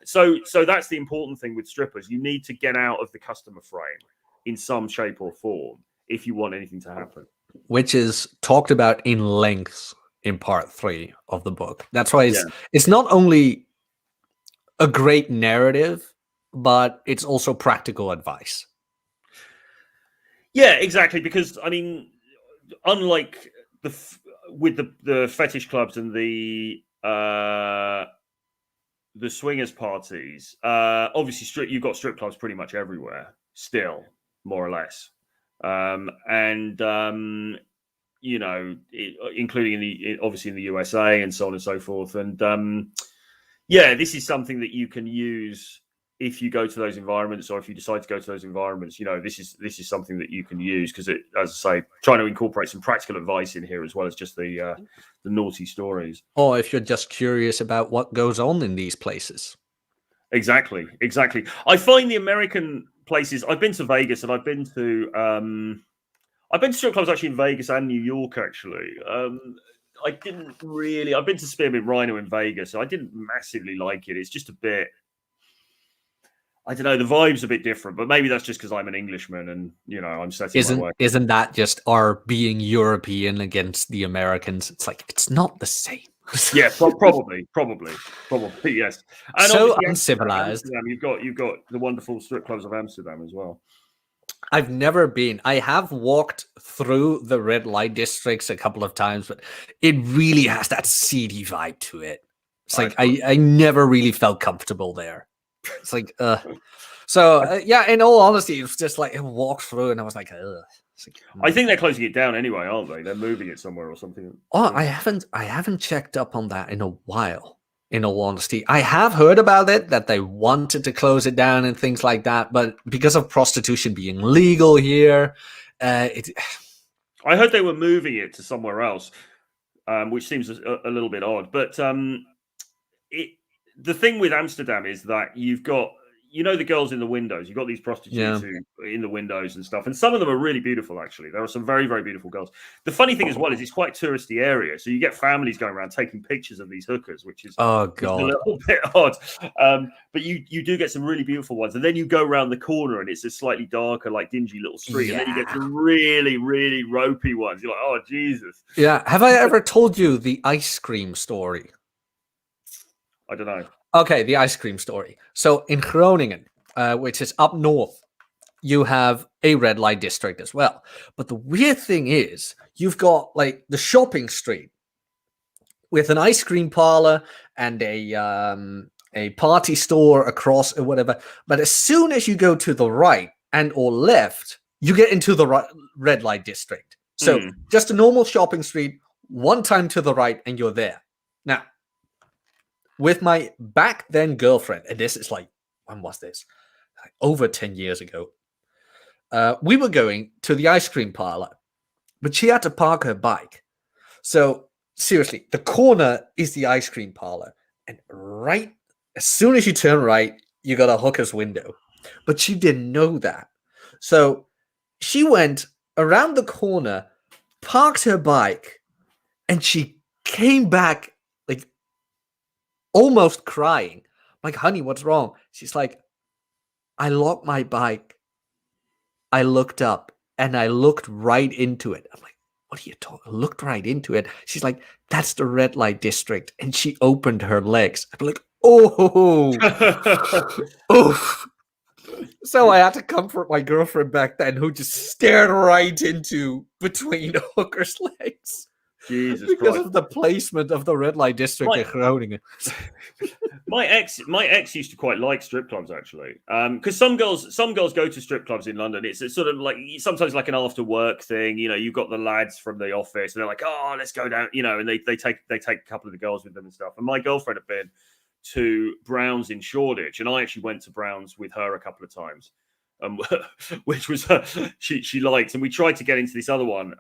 so that's the important thing with strippers. You need to get out of the customer frame in some shape or form if you want anything to happen. Which is talked about in length in part 3 of the book. That's why it's not only a great narrative, but it's also practical advice. Yeah, exactly. Because I mean, unlike with the fetish clubs and the swingers parties, obviously you've got strip clubs pretty much everywhere still, more or less, including obviously in the USA and so on and so forth. And this is something that you can use if you go to those environments, or if you decide to go to those environments. This is something that you can use, because it, as I say, trying to incorporate some practical advice in here as well as just the naughty stories. Or if you're just curious about what goes on in these places. Exactly. I find the American places. I've been to Vegas, and I've been to strip clubs actually in Vegas and New York. Actually, I've been to Spearmint Rhino in Vegas. I didn't massively like it. It's just a bit, I don't know, the vibe's a bit different, but maybe that's just because I'm an Englishman and, I'm setting my way. Isn't that just our being European against the Americans? It's like, it's not the same. Yeah, probably, yes. And so uncivilized. Amsterdam, you've got the wonderful strip clubs of Amsterdam as well. I've never been. I have walked through the red light districts a couple of times, but it really has that seedy vibe to it. It's like I never really felt comfortable there. It's like, in all honesty, it was just like I walked through and I was like, ugh. Like, I think they're closing it down anyway, aren't they? They're moving it somewhere or something. Oh, I haven't checked up on that in a while. In all honesty, I have heard about it, that they wanted to close it down and things like that, but because of prostitution being legal here, I heard they were moving it to somewhere else, which seems a little bit odd. But the thing with Amsterdam is that you've got, the girls in the windows. You've got these prostitutes who are in the windows and stuff. And some of them are really beautiful, actually. There are some very, very beautiful girls. The funny thing as well is it's quite a touristy area. So you get families going around taking pictures of these hookers, which is, oh God, a little bit odd. But you do get some really beautiful ones. And then you go around the corner and it's a slightly darker, like dingy little street. And then you get some really, really ropey ones. You're like, oh, Jesus. Yeah. Have I ever told you the ice cream story? I don't know. Okay, the ice cream story. So in Groningen, which is up north, you have a red light district as well. But the weird thing is, you've got like the shopping street with an ice cream parlor and a party store across or whatever. But as soon as you go to the right and or left, you get into the red light district. So just a normal shopping street, one time to the right, and you're there. Now, with my back then girlfriend, and this is like, when was this? Like over 10 years ago. We were going to the ice cream parlor, but she had to park her bike. So seriously, the corner is the ice cream parlor. And right, as soon as you turn right, you got a hooker's window. But she didn't know that. So she went around the corner, parked her bike, and she came back like almost crying. I'm like, honey, what's wrong? She's like, I locked my bike. I looked up and I looked right into it. I'm like, what are you talking? Looked right into it. She's like, that's the red light district. And she opened her legs. I'm like, oh, oof. So I had to comfort my girlfriend back then, who just stared right into between hookers' legs Jesus because Christ. of the placement of the red light district My, in Groningen. my ex used to quite like strip clubs actually, because some girls go to strip clubs in London. It's sort of like sometimes like an after work thing. You know, you've got the lads from the office, and they're like, "Oh, let's go down," you know, and they take a couple of the girls with them and stuff. And my girlfriend had been to Brown's in Shoreditch, and I actually went to Brown's with her a couple of times, which was she liked. And we tried to get into this other one,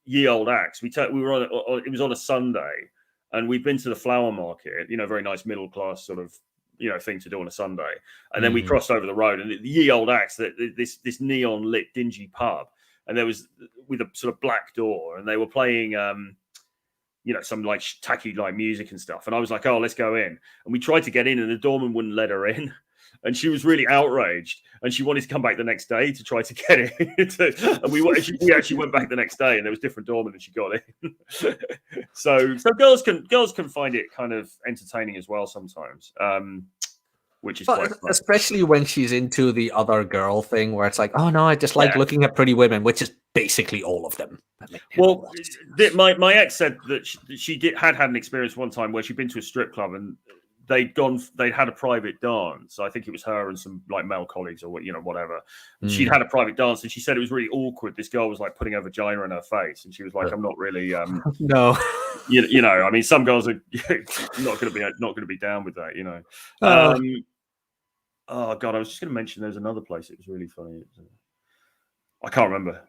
Ye Old Axe. We were on it was on a Sunday, and we'd been to the Flower Market, you know, very nice middle class sort of, you know, thing to do on a Sunday. And then we crossed over the road, and the Ye Old Axe, this neon lit dingy pub, and there was with a sort of black door, and they were playing you know, some like tacky like music and stuff. And I was like, oh, let's go in. And we tried to get in, and the doorman wouldn't let her in. And she was really outraged, and she wanted to come back the next day to try to get in. And we actually went back the next day, and there was different doorman, and she got in. so girls can find it kind of entertaining as well sometimes, which is quite fun. Especially when she's into the other girl thing, where it's like, oh no, I just like looking at pretty women, which is basically all of them. Well, my ex said that she had an experience one time where she'd been to a strip club, and they'd had a private dance. I think it was her and some like male colleagues or what, you know, whatever. She'd had a private dance, and she said it was really awkward. This girl was like putting her vagina in her face, and she was like, I'm not really no. you know, I mean, some girls are not going to be down with that, you know. Oh god, I was just going to mention there's another place. It was really funny. I can't remember.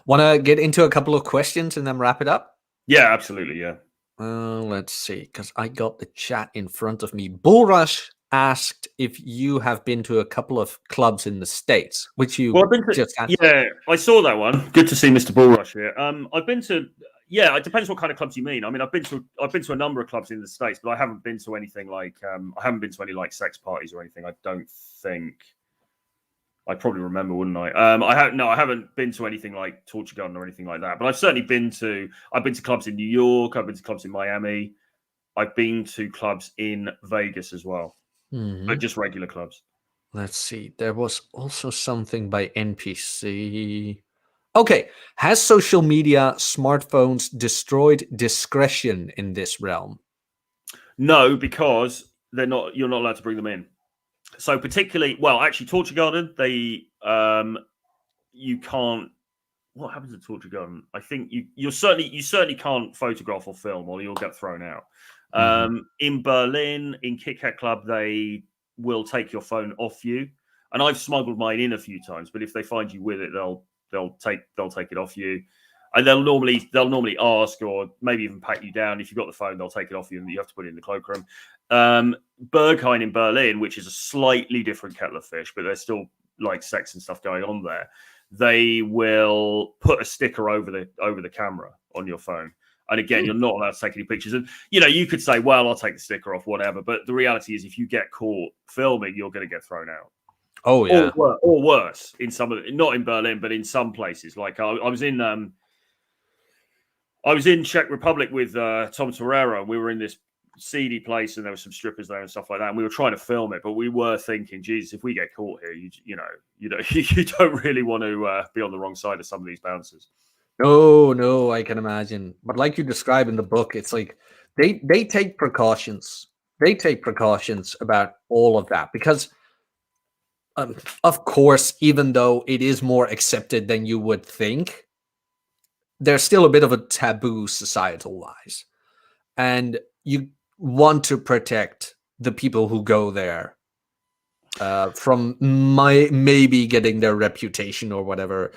Want to get into a couple of questions and then wrap it up? Yeah, absolutely. Yeah. Let's see, because I got the chat in front of me. Bullrush asked if you have been to a couple of clubs in the States, which you just answered. Yeah, I saw that one. Good to see Mr. Bullrush here. I've been to. Yeah, it depends what kind of clubs you mean. I mean, I've been to a number of clubs in the States, but I haven't been to anything like I haven't been to any like sex parties or anything. I don't think. I'd probably remember, wouldn't I? I haven't been to anything like Torture Garden or anything like that. But I've certainly been to clubs in New York. I've been to clubs in Miami. I've been to clubs in Vegas as well, but just regular clubs. Let's see. There was also something by NPC. Okay, has social media, smartphones destroyed discretion in this realm? No, because you're not allowed to bring them in. So particularly, well, actually, Torture Garden, you can't. What happens at Torture Garden? I think you certainly can't photograph or film, or you'll get thrown out. In Berlin, in Kit Kat Club, they will take your phone off you, and I've smuggled mine in a few times. But if they find you with it, they'll take it off you, and they'll normally ask, or maybe even pat you down. If you've got the phone, they'll take it off you, and you have to put it in the cloakroom. Berghain in Berlin, which is a slightly different kettle of fish, but there's still like sex and stuff going on there. They will put a sticker over the camera on your phone. And again, you're not allowed to take any pictures. And, you know, you could say, well, I'll take the sticker off, whatever. But the reality is, if you get caught filming, you're going to get thrown out. Oh, yeah. Or worse, in some of not in Berlin, but in some places. Like I was in Czech Republic with Tom Torero. We were in this seedy place, and there were some strippers there and stuff like that. And we were trying to film it, but we were thinking, Jesus, if we get caught here, you don't really want to be on the wrong side of some of these bouncers. No, I can imagine. But like you describe in the book, it's like they take precautions. They take precautions about all of that because, of course, even though it is more accepted than you would think, there's still a bit of a taboo societal-wise. And you want to protect the people who go there from maybe getting their reputation or whatever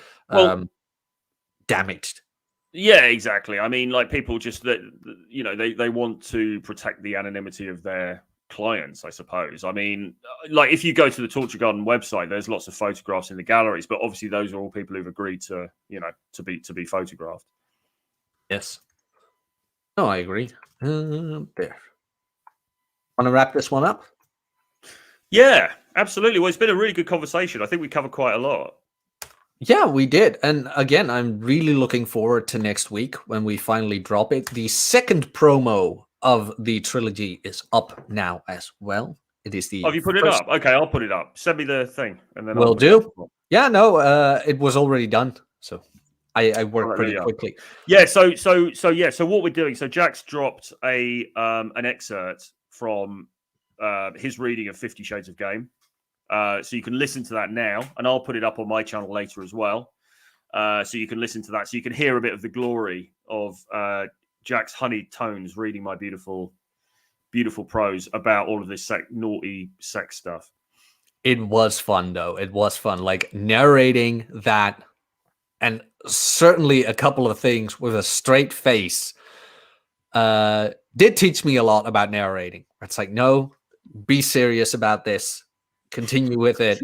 damaged. Yeah, exactly. I mean, like people just that they want to protect the anonymity of their clients, I suppose. I mean, like if you go to the Torture Garden website, there's lots of photographs in the galleries, but obviously those are all people who've agreed to be photographed. Yes. No, I agree. There. Want to wrap this one up? Yeah, absolutely. Well, it's been a really good conversation. I think we covered quite a lot. Yeah, we did. And again, I'm really looking forward to next week when we finally drop it. The second promo of the trilogy is up now as well. It is Oh, the have you put it first. up? Okay, I'll put it up. Send me the thing, and then I'll Will put it up. do. Yeah, no, it was already done, so I worked Right, there pretty you are. quickly. Yeah. So what we're doing. So Jack's dropped an excerpt from his reading of 50 Shades of Game. So you can listen to that now, and I'll put it up on my channel later as well. So you can listen to that. So you can hear a bit of the glory of Jack's honeyed tones reading my beautiful, beautiful prose about all of this naughty sex stuff. It was fun, though. It was fun, like narrating that, and certainly a couple of things with a straight face. Did teach me a lot about narrating. It's like, no, be serious about this, continue with it,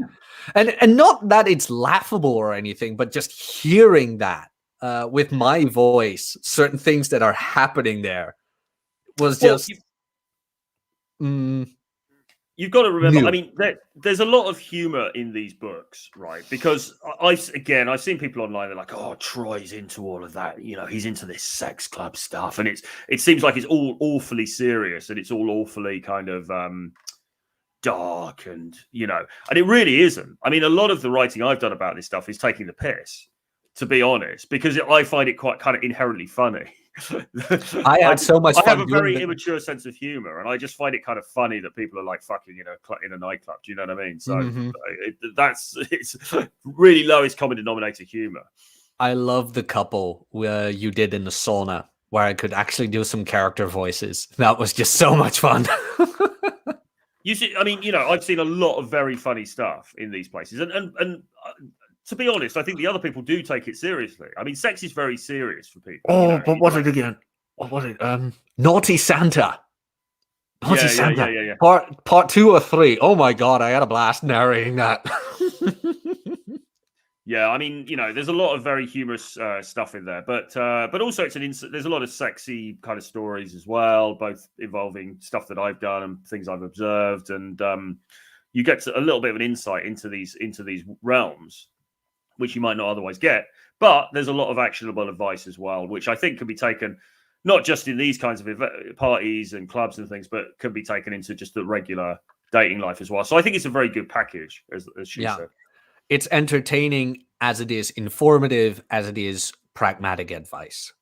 and not that it's laughable or anything, but just hearing that with my voice, certain things that are happening there was Well, just you've got to remember, I new. mean, there's a lot of humor in these books, right? Because I've seen people online. They're like, "Oh, Troy's into all of that. You know, he's into this sex club stuff," and it seems like it's all awfully serious and it's all awfully kind of dark, and and it really isn't. I mean, a lot of the writing I've done about this stuff is taking the piss, to be honest, because I find it quite kind of inherently funny. I had so much I have fun a doing very that. immature sense of humor, and I just find it kind of funny that people are like fucking in a nightclub. Do you know what I mean? So Mhm. it's really lowest common denominator humor. I love the couple where you did in the sauna, where I could actually do some character voices. That was just so much fun. You see, I mean, I've seen a lot of very funny stuff in these places, and to be honest, I think the other people do take it seriously. I mean, sex is very serious for people. Oh, what was it again? What was it? Naughty Santa. Naughty Santa. Yeah. Part 2 or 3. Oh my god, I had a blast narrating that. Yeah, I mean, there's a lot of very humorous stuff in there, but also there's a lot of sexy kind of stories as well, both involving stuff that I've done and things I've observed, and you get a little bit of an insight into these realms, which you might not otherwise get. But there's a lot of actionable advice as well, which I think can be taken not just in these kinds of parties and clubs and things, but can be taken into just the regular dating life as well. So I think it's a very good package, as she said. It's entertaining as it is informative, as it is pragmatic advice.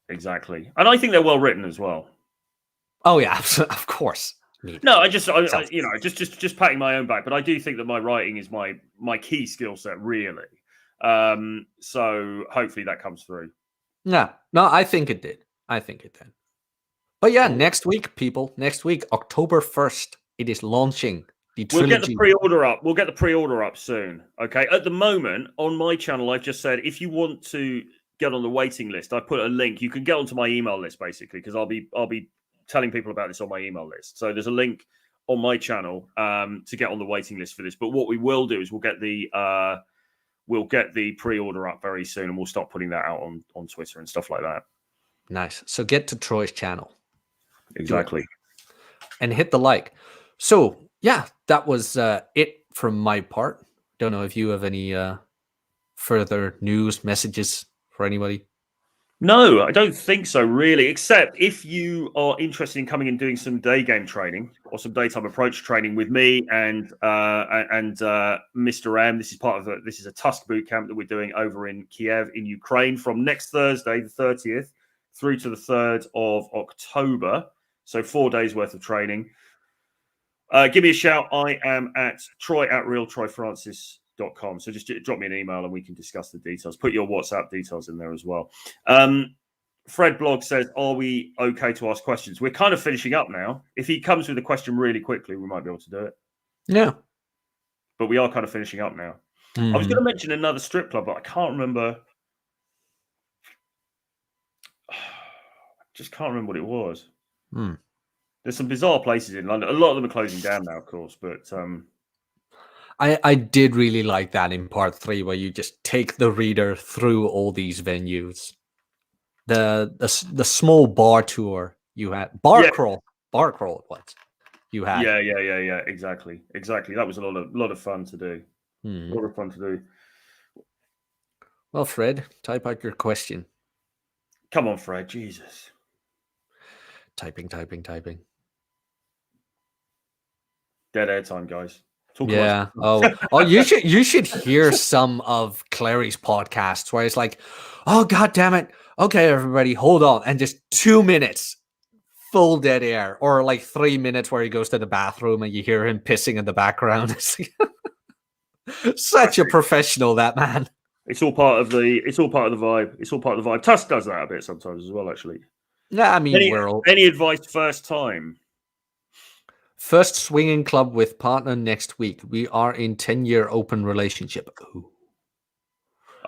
Exactly. And I think they're well written as well. Oh yeah, of course. No, I just patting my own back, but I do think that my writing is my key skill set, really. So hopefully that comes through. No, I think it did. But yeah, Cool. next week, people. Next week, October 1st, it is launching the We'll trilogy. get the pre-order up. We'll get the pre-order up soon. Okay. At the moment, on my channel, I've just said if you want to get on the waiting list, I put a link. You can get onto my email list basically, because I'll be telling people about this on my email list. So there's a link on my channel to get on the waiting list for this. But what we will do is we'll get the pre-order up very soon, and we'll start putting that out on Twitter and stuff like that. Nice. So get to Troy's channel. Exactly. And hit the like. So yeah, that was it from my part. Don't know if you have any further news, messages for anybody. No, I don't think so, really. Except if you are interested in coming and doing some day game training or some daytime approach training with me and Mr. M. This is a Tusk Bootcamp that we're doing over in Kiev in Ukraine from next Thursday, the 30th, through to the 3rd of October. So 4 days worth of training. Give me a shout. I am at troy@realtroyfrancis.com. So just drop me an email and we can discuss the details. Put your WhatsApp details in there as well. Fred Blog says, are we okay to ask questions? We're kind of finishing up now. If he comes with a question really quickly, we might be able to do it. Yeah. But we are kind of finishing up now. I was going to mention another strip club, but I can't remember. Just can't remember what it was. There's some bizarre places in London. A lot of them are closing down now, of course, but I did really like that in part 3, where you just take the reader through all these venues. The small bar tour you had, bar crawl what you had. Yeah. Exactly. That was a lot of fun to do. A lot of fun to do. Well, Fred, type out your question. Come on, Fred. Jesus. Typing. Dead air time, guys. Talk Yeah. amongst Oh, you should hear some of Clary's podcasts where it's like, oh god damn it. Okay, everybody, hold on. And just 2 minutes full dead air. Or like 3 minutes where he goes to the bathroom and you hear him pissing in the background. It's like, such a professional, that man. It's all part of the vibe. It's all part of the vibe. Tusk does that a bit sometimes as well, actually. Yeah, I mean, any advice first time? First swinging club with partner next week. We are in 10-year open relationship. Ooh.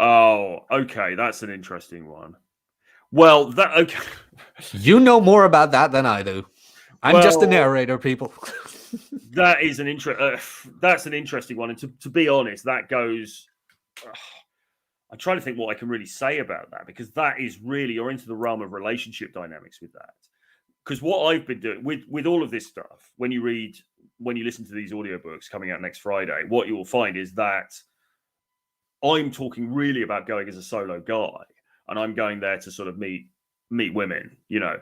Oh, okay. That's an interesting one. Well, okay. You know more about that than I do. I'm just the narrator, people. That is that's an interesting one. And to be honest, that goes. I'm trying to think what I can really say about that, because that is really, you're into the realm of relationship dynamics with that. Because what I've been doing with all of this stuff, when you listen to these audiobooks coming out next Friday, what you will find is that I'm talking really about going as a solo guy, and I'm going there to sort of meet women, you know.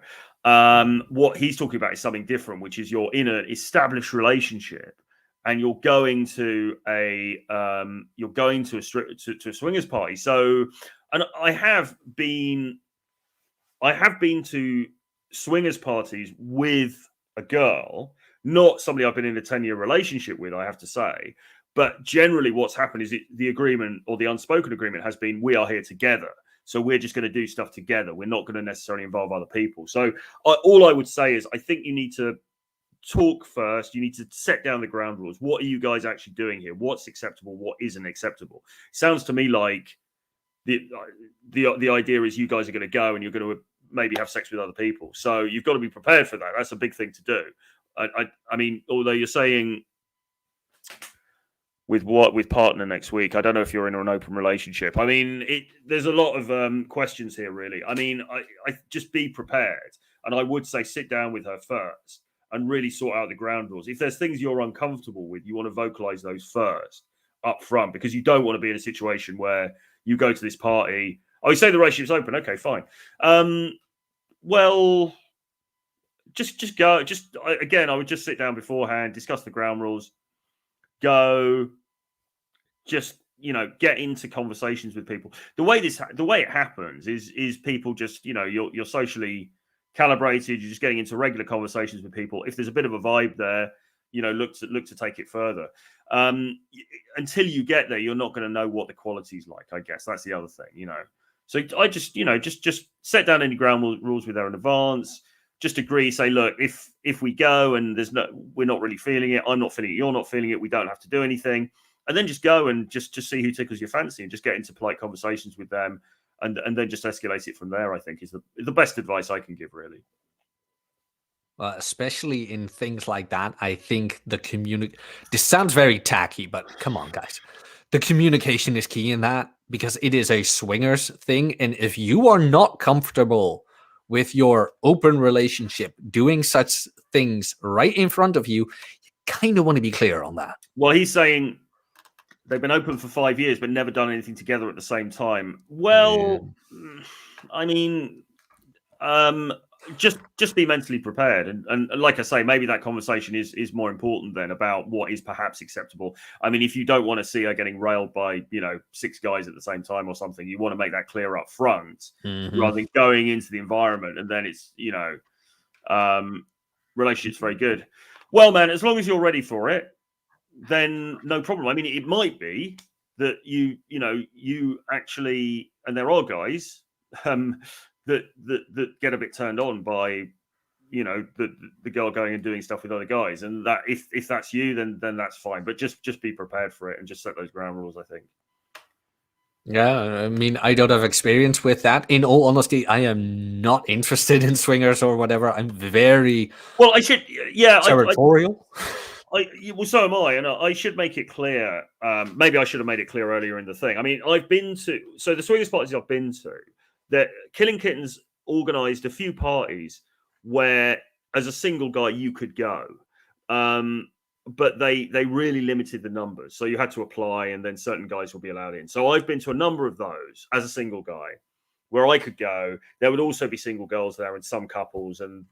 What he's talking about is something different, which is you're in an established relationship and you're going to a swingers party. So, and I have been to swingers parties with a girl, not somebody I've been in a 10-year relationship with, I have to say. But generally what's happened is the agreement, or the unspoken agreement, has been we are here together. So we're just going to do stuff together. We're not going to necessarily involve other people. So all I would say is I think you need to talk first. You need to set down the ground rules. What are you guys actually doing here? What's acceptable? What isn't acceptable? Sounds to me like the idea is you guys are going to go and you're going to maybe have sex with other people. So you've got to be prepared for that. That's a big thing to do. I mean, although you're saying with partner next week, I don't know if you're in an open relationship. I mean, there's a lot of questions here, really. I mean, I just be prepared. And I would say sit down with her first and really sort out the ground rules. If there's things you're uncomfortable with, you want to vocalize those first up front, because you don't want to be in a situation where you go to this party. Oh, you say the relationship's open. Okay, fine. Well, just go. Again, I would just sit down beforehand, discuss the ground rules, go. Just, get into conversations with people. The way it happens is people just, you're socially calibrated. You're just getting into regular conversations with people. If there's a bit of a vibe there, look to take it further. Until you get there, you're not going to know what the quality's like. I guess that's the other thing, So I just, just set down any ground rules with her in advance. Just agree, say, look, if we go and we're not really feeling it, I'm not feeling it, you're not feeling it, we don't have to do anything. And then just go and just see who tickles your fancy and just get into polite conversations with them, and then just escalate it from there, I think is the best advice I can give, really. Especially in things like that, I think this sounds very tacky, but come on, guys. The communication is key in that, because it is a swingers thing. And if you are not comfortable with your open relationship doing such things right in front of you, you kind of want to be clear on that. Well, he's saying they've been open for 5 years, but never done anything together at the same time. Well, yeah. I mean, just be mentally prepared, and like I say, maybe that conversation is more important than about what is perhaps acceptable. I mean, if you don't want to see her getting railed by 6 guys at the same time or something, you want to make that clear up front, rather than going into the environment and then it's relationship's very good. Well, man, as long as you're ready for it, then no problem. I mean, it might be that you actually, and there are guys that get a bit turned on by the girl going and doing stuff with other guys, and that if that's you, then that's fine. But just be prepared for it and just set those ground rules, I think. Yeah, I mean, I don't have experience with that. In all honesty, I am not interested in swingers or whatever. I'm very territorial. Well, so am I, and I should make it clear. Maybe I should have made it clear earlier in the thing. I mean, I've been to the swingers parties I've been to. That Killing Kittens organised a few parties where, as a single guy, you could go, but they really limited the numbers, so you had to apply, and then certain guys will be allowed in. So I've been to a number of those as a single guy, where I could go. There would also be single girls there and some couples, and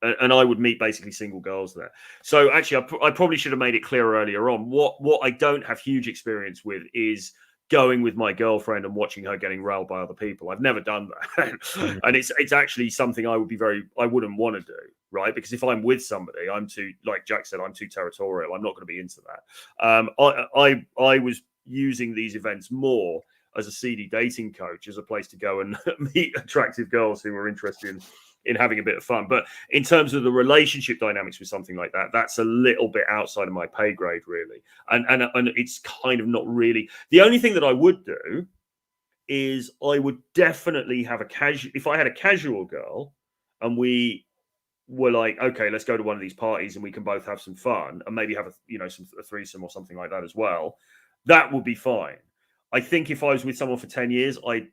and I would meet basically single girls there. So actually, I probably should have made it clear earlier on. What I don't have huge experience with is going with my girlfriend and watching her getting railed by other people. I've never done that, and it's actually something I wouldn't want to do, right? Because if I'm with somebody, I'm too, like Jack said, I'm too territorial. I'm not going to be into that. I was using these events more as a seedy dating coach, as a place to go and meet attractive girls who were interested in having a bit of fun. But in terms of the relationship dynamics with something like that, that's a little bit outside of my pay grade, really. And it's kind of not really. The only thing that I would do is I would definitely have if I had a casual girl and we were like, okay, let's go to one of these parties and we can both have some fun and maybe have a threesome or something like that as well, that would be fine. I think if I was with someone for 10 years, I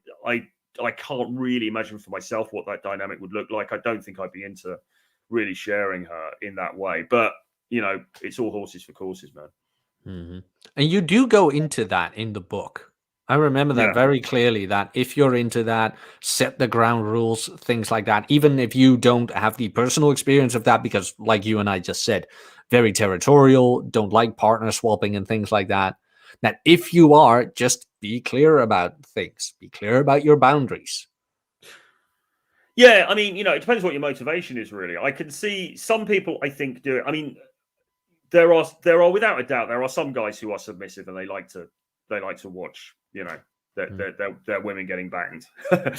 can't really imagine for myself what that dynamic would look like. I don't think I'd be into really sharing her in that way. But, it's all horses for courses, man. Mm-hmm. And you do go into that in the book. I remember that very clearly, that if you're into that, set the ground rules, things like that, even if you don't have the personal experience of that, because like you and I just said, very territorial, don't like partner swapping and things like that. That if you are, just be clear about things, be clear about your boundaries. Yeah, I mean, it depends what your motivation is, really. I can see some people, I think, do it. I mean, there are without a doubt, there are some guys who are submissive and they like to watch, their women getting banged.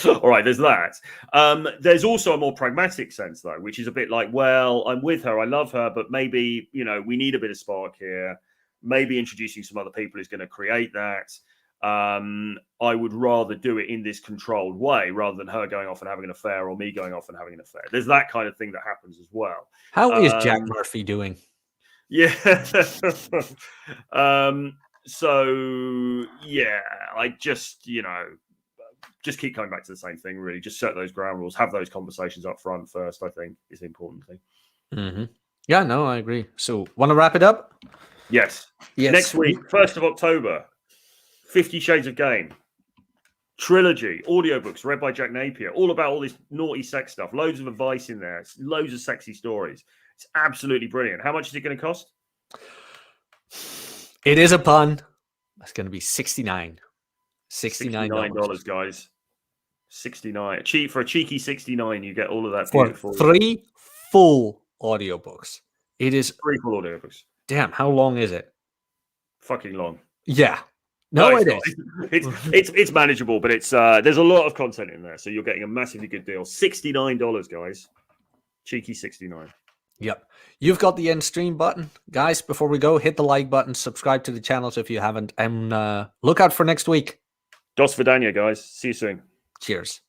All right, there's that. There's also a more pragmatic sense, though, which is a bit like, well, I'm with her, I love her, but maybe, we need a bit of spark here. Maybe introducing some other people is going to create that. I would rather do it in this controlled way rather than her going off and having an affair or me going off and having an affair. There's that kind of thing that happens as well. How is Jack Murphy doing? Yeah. So yeah, I just keep coming back to the same thing, really. Just set those ground rules, have those conversations up front first, I think, is the important thing. Mm-hmm. Yeah, no, I agree. So want to wrap it up? Yes. Next week, 1st of October, 50 Shades of Game. Trilogy, audiobooks read by Jack Napier, all about all this naughty sex stuff, loads of advice in there, loads of sexy stories. It's absolutely brilliant. How much is it going to cost? It is a pun. It's going to be $69. $69, guys. 69. For a cheeky 69, you get all of that for 3 full audiobooks. It is 3 full audiobooks. Damn, how long is it? Fucking long. Yeah. No, it is. It's manageable, but it's there's a lot of content in there, so you're getting a massively good deal. $69, guys. Cheeky 69. Yep. You've got the end stream button. Guys, before we go, hit the like button, subscribe to the channels if you haven't, and look out for next week. Dos Vidania, guys. See you soon. Cheers.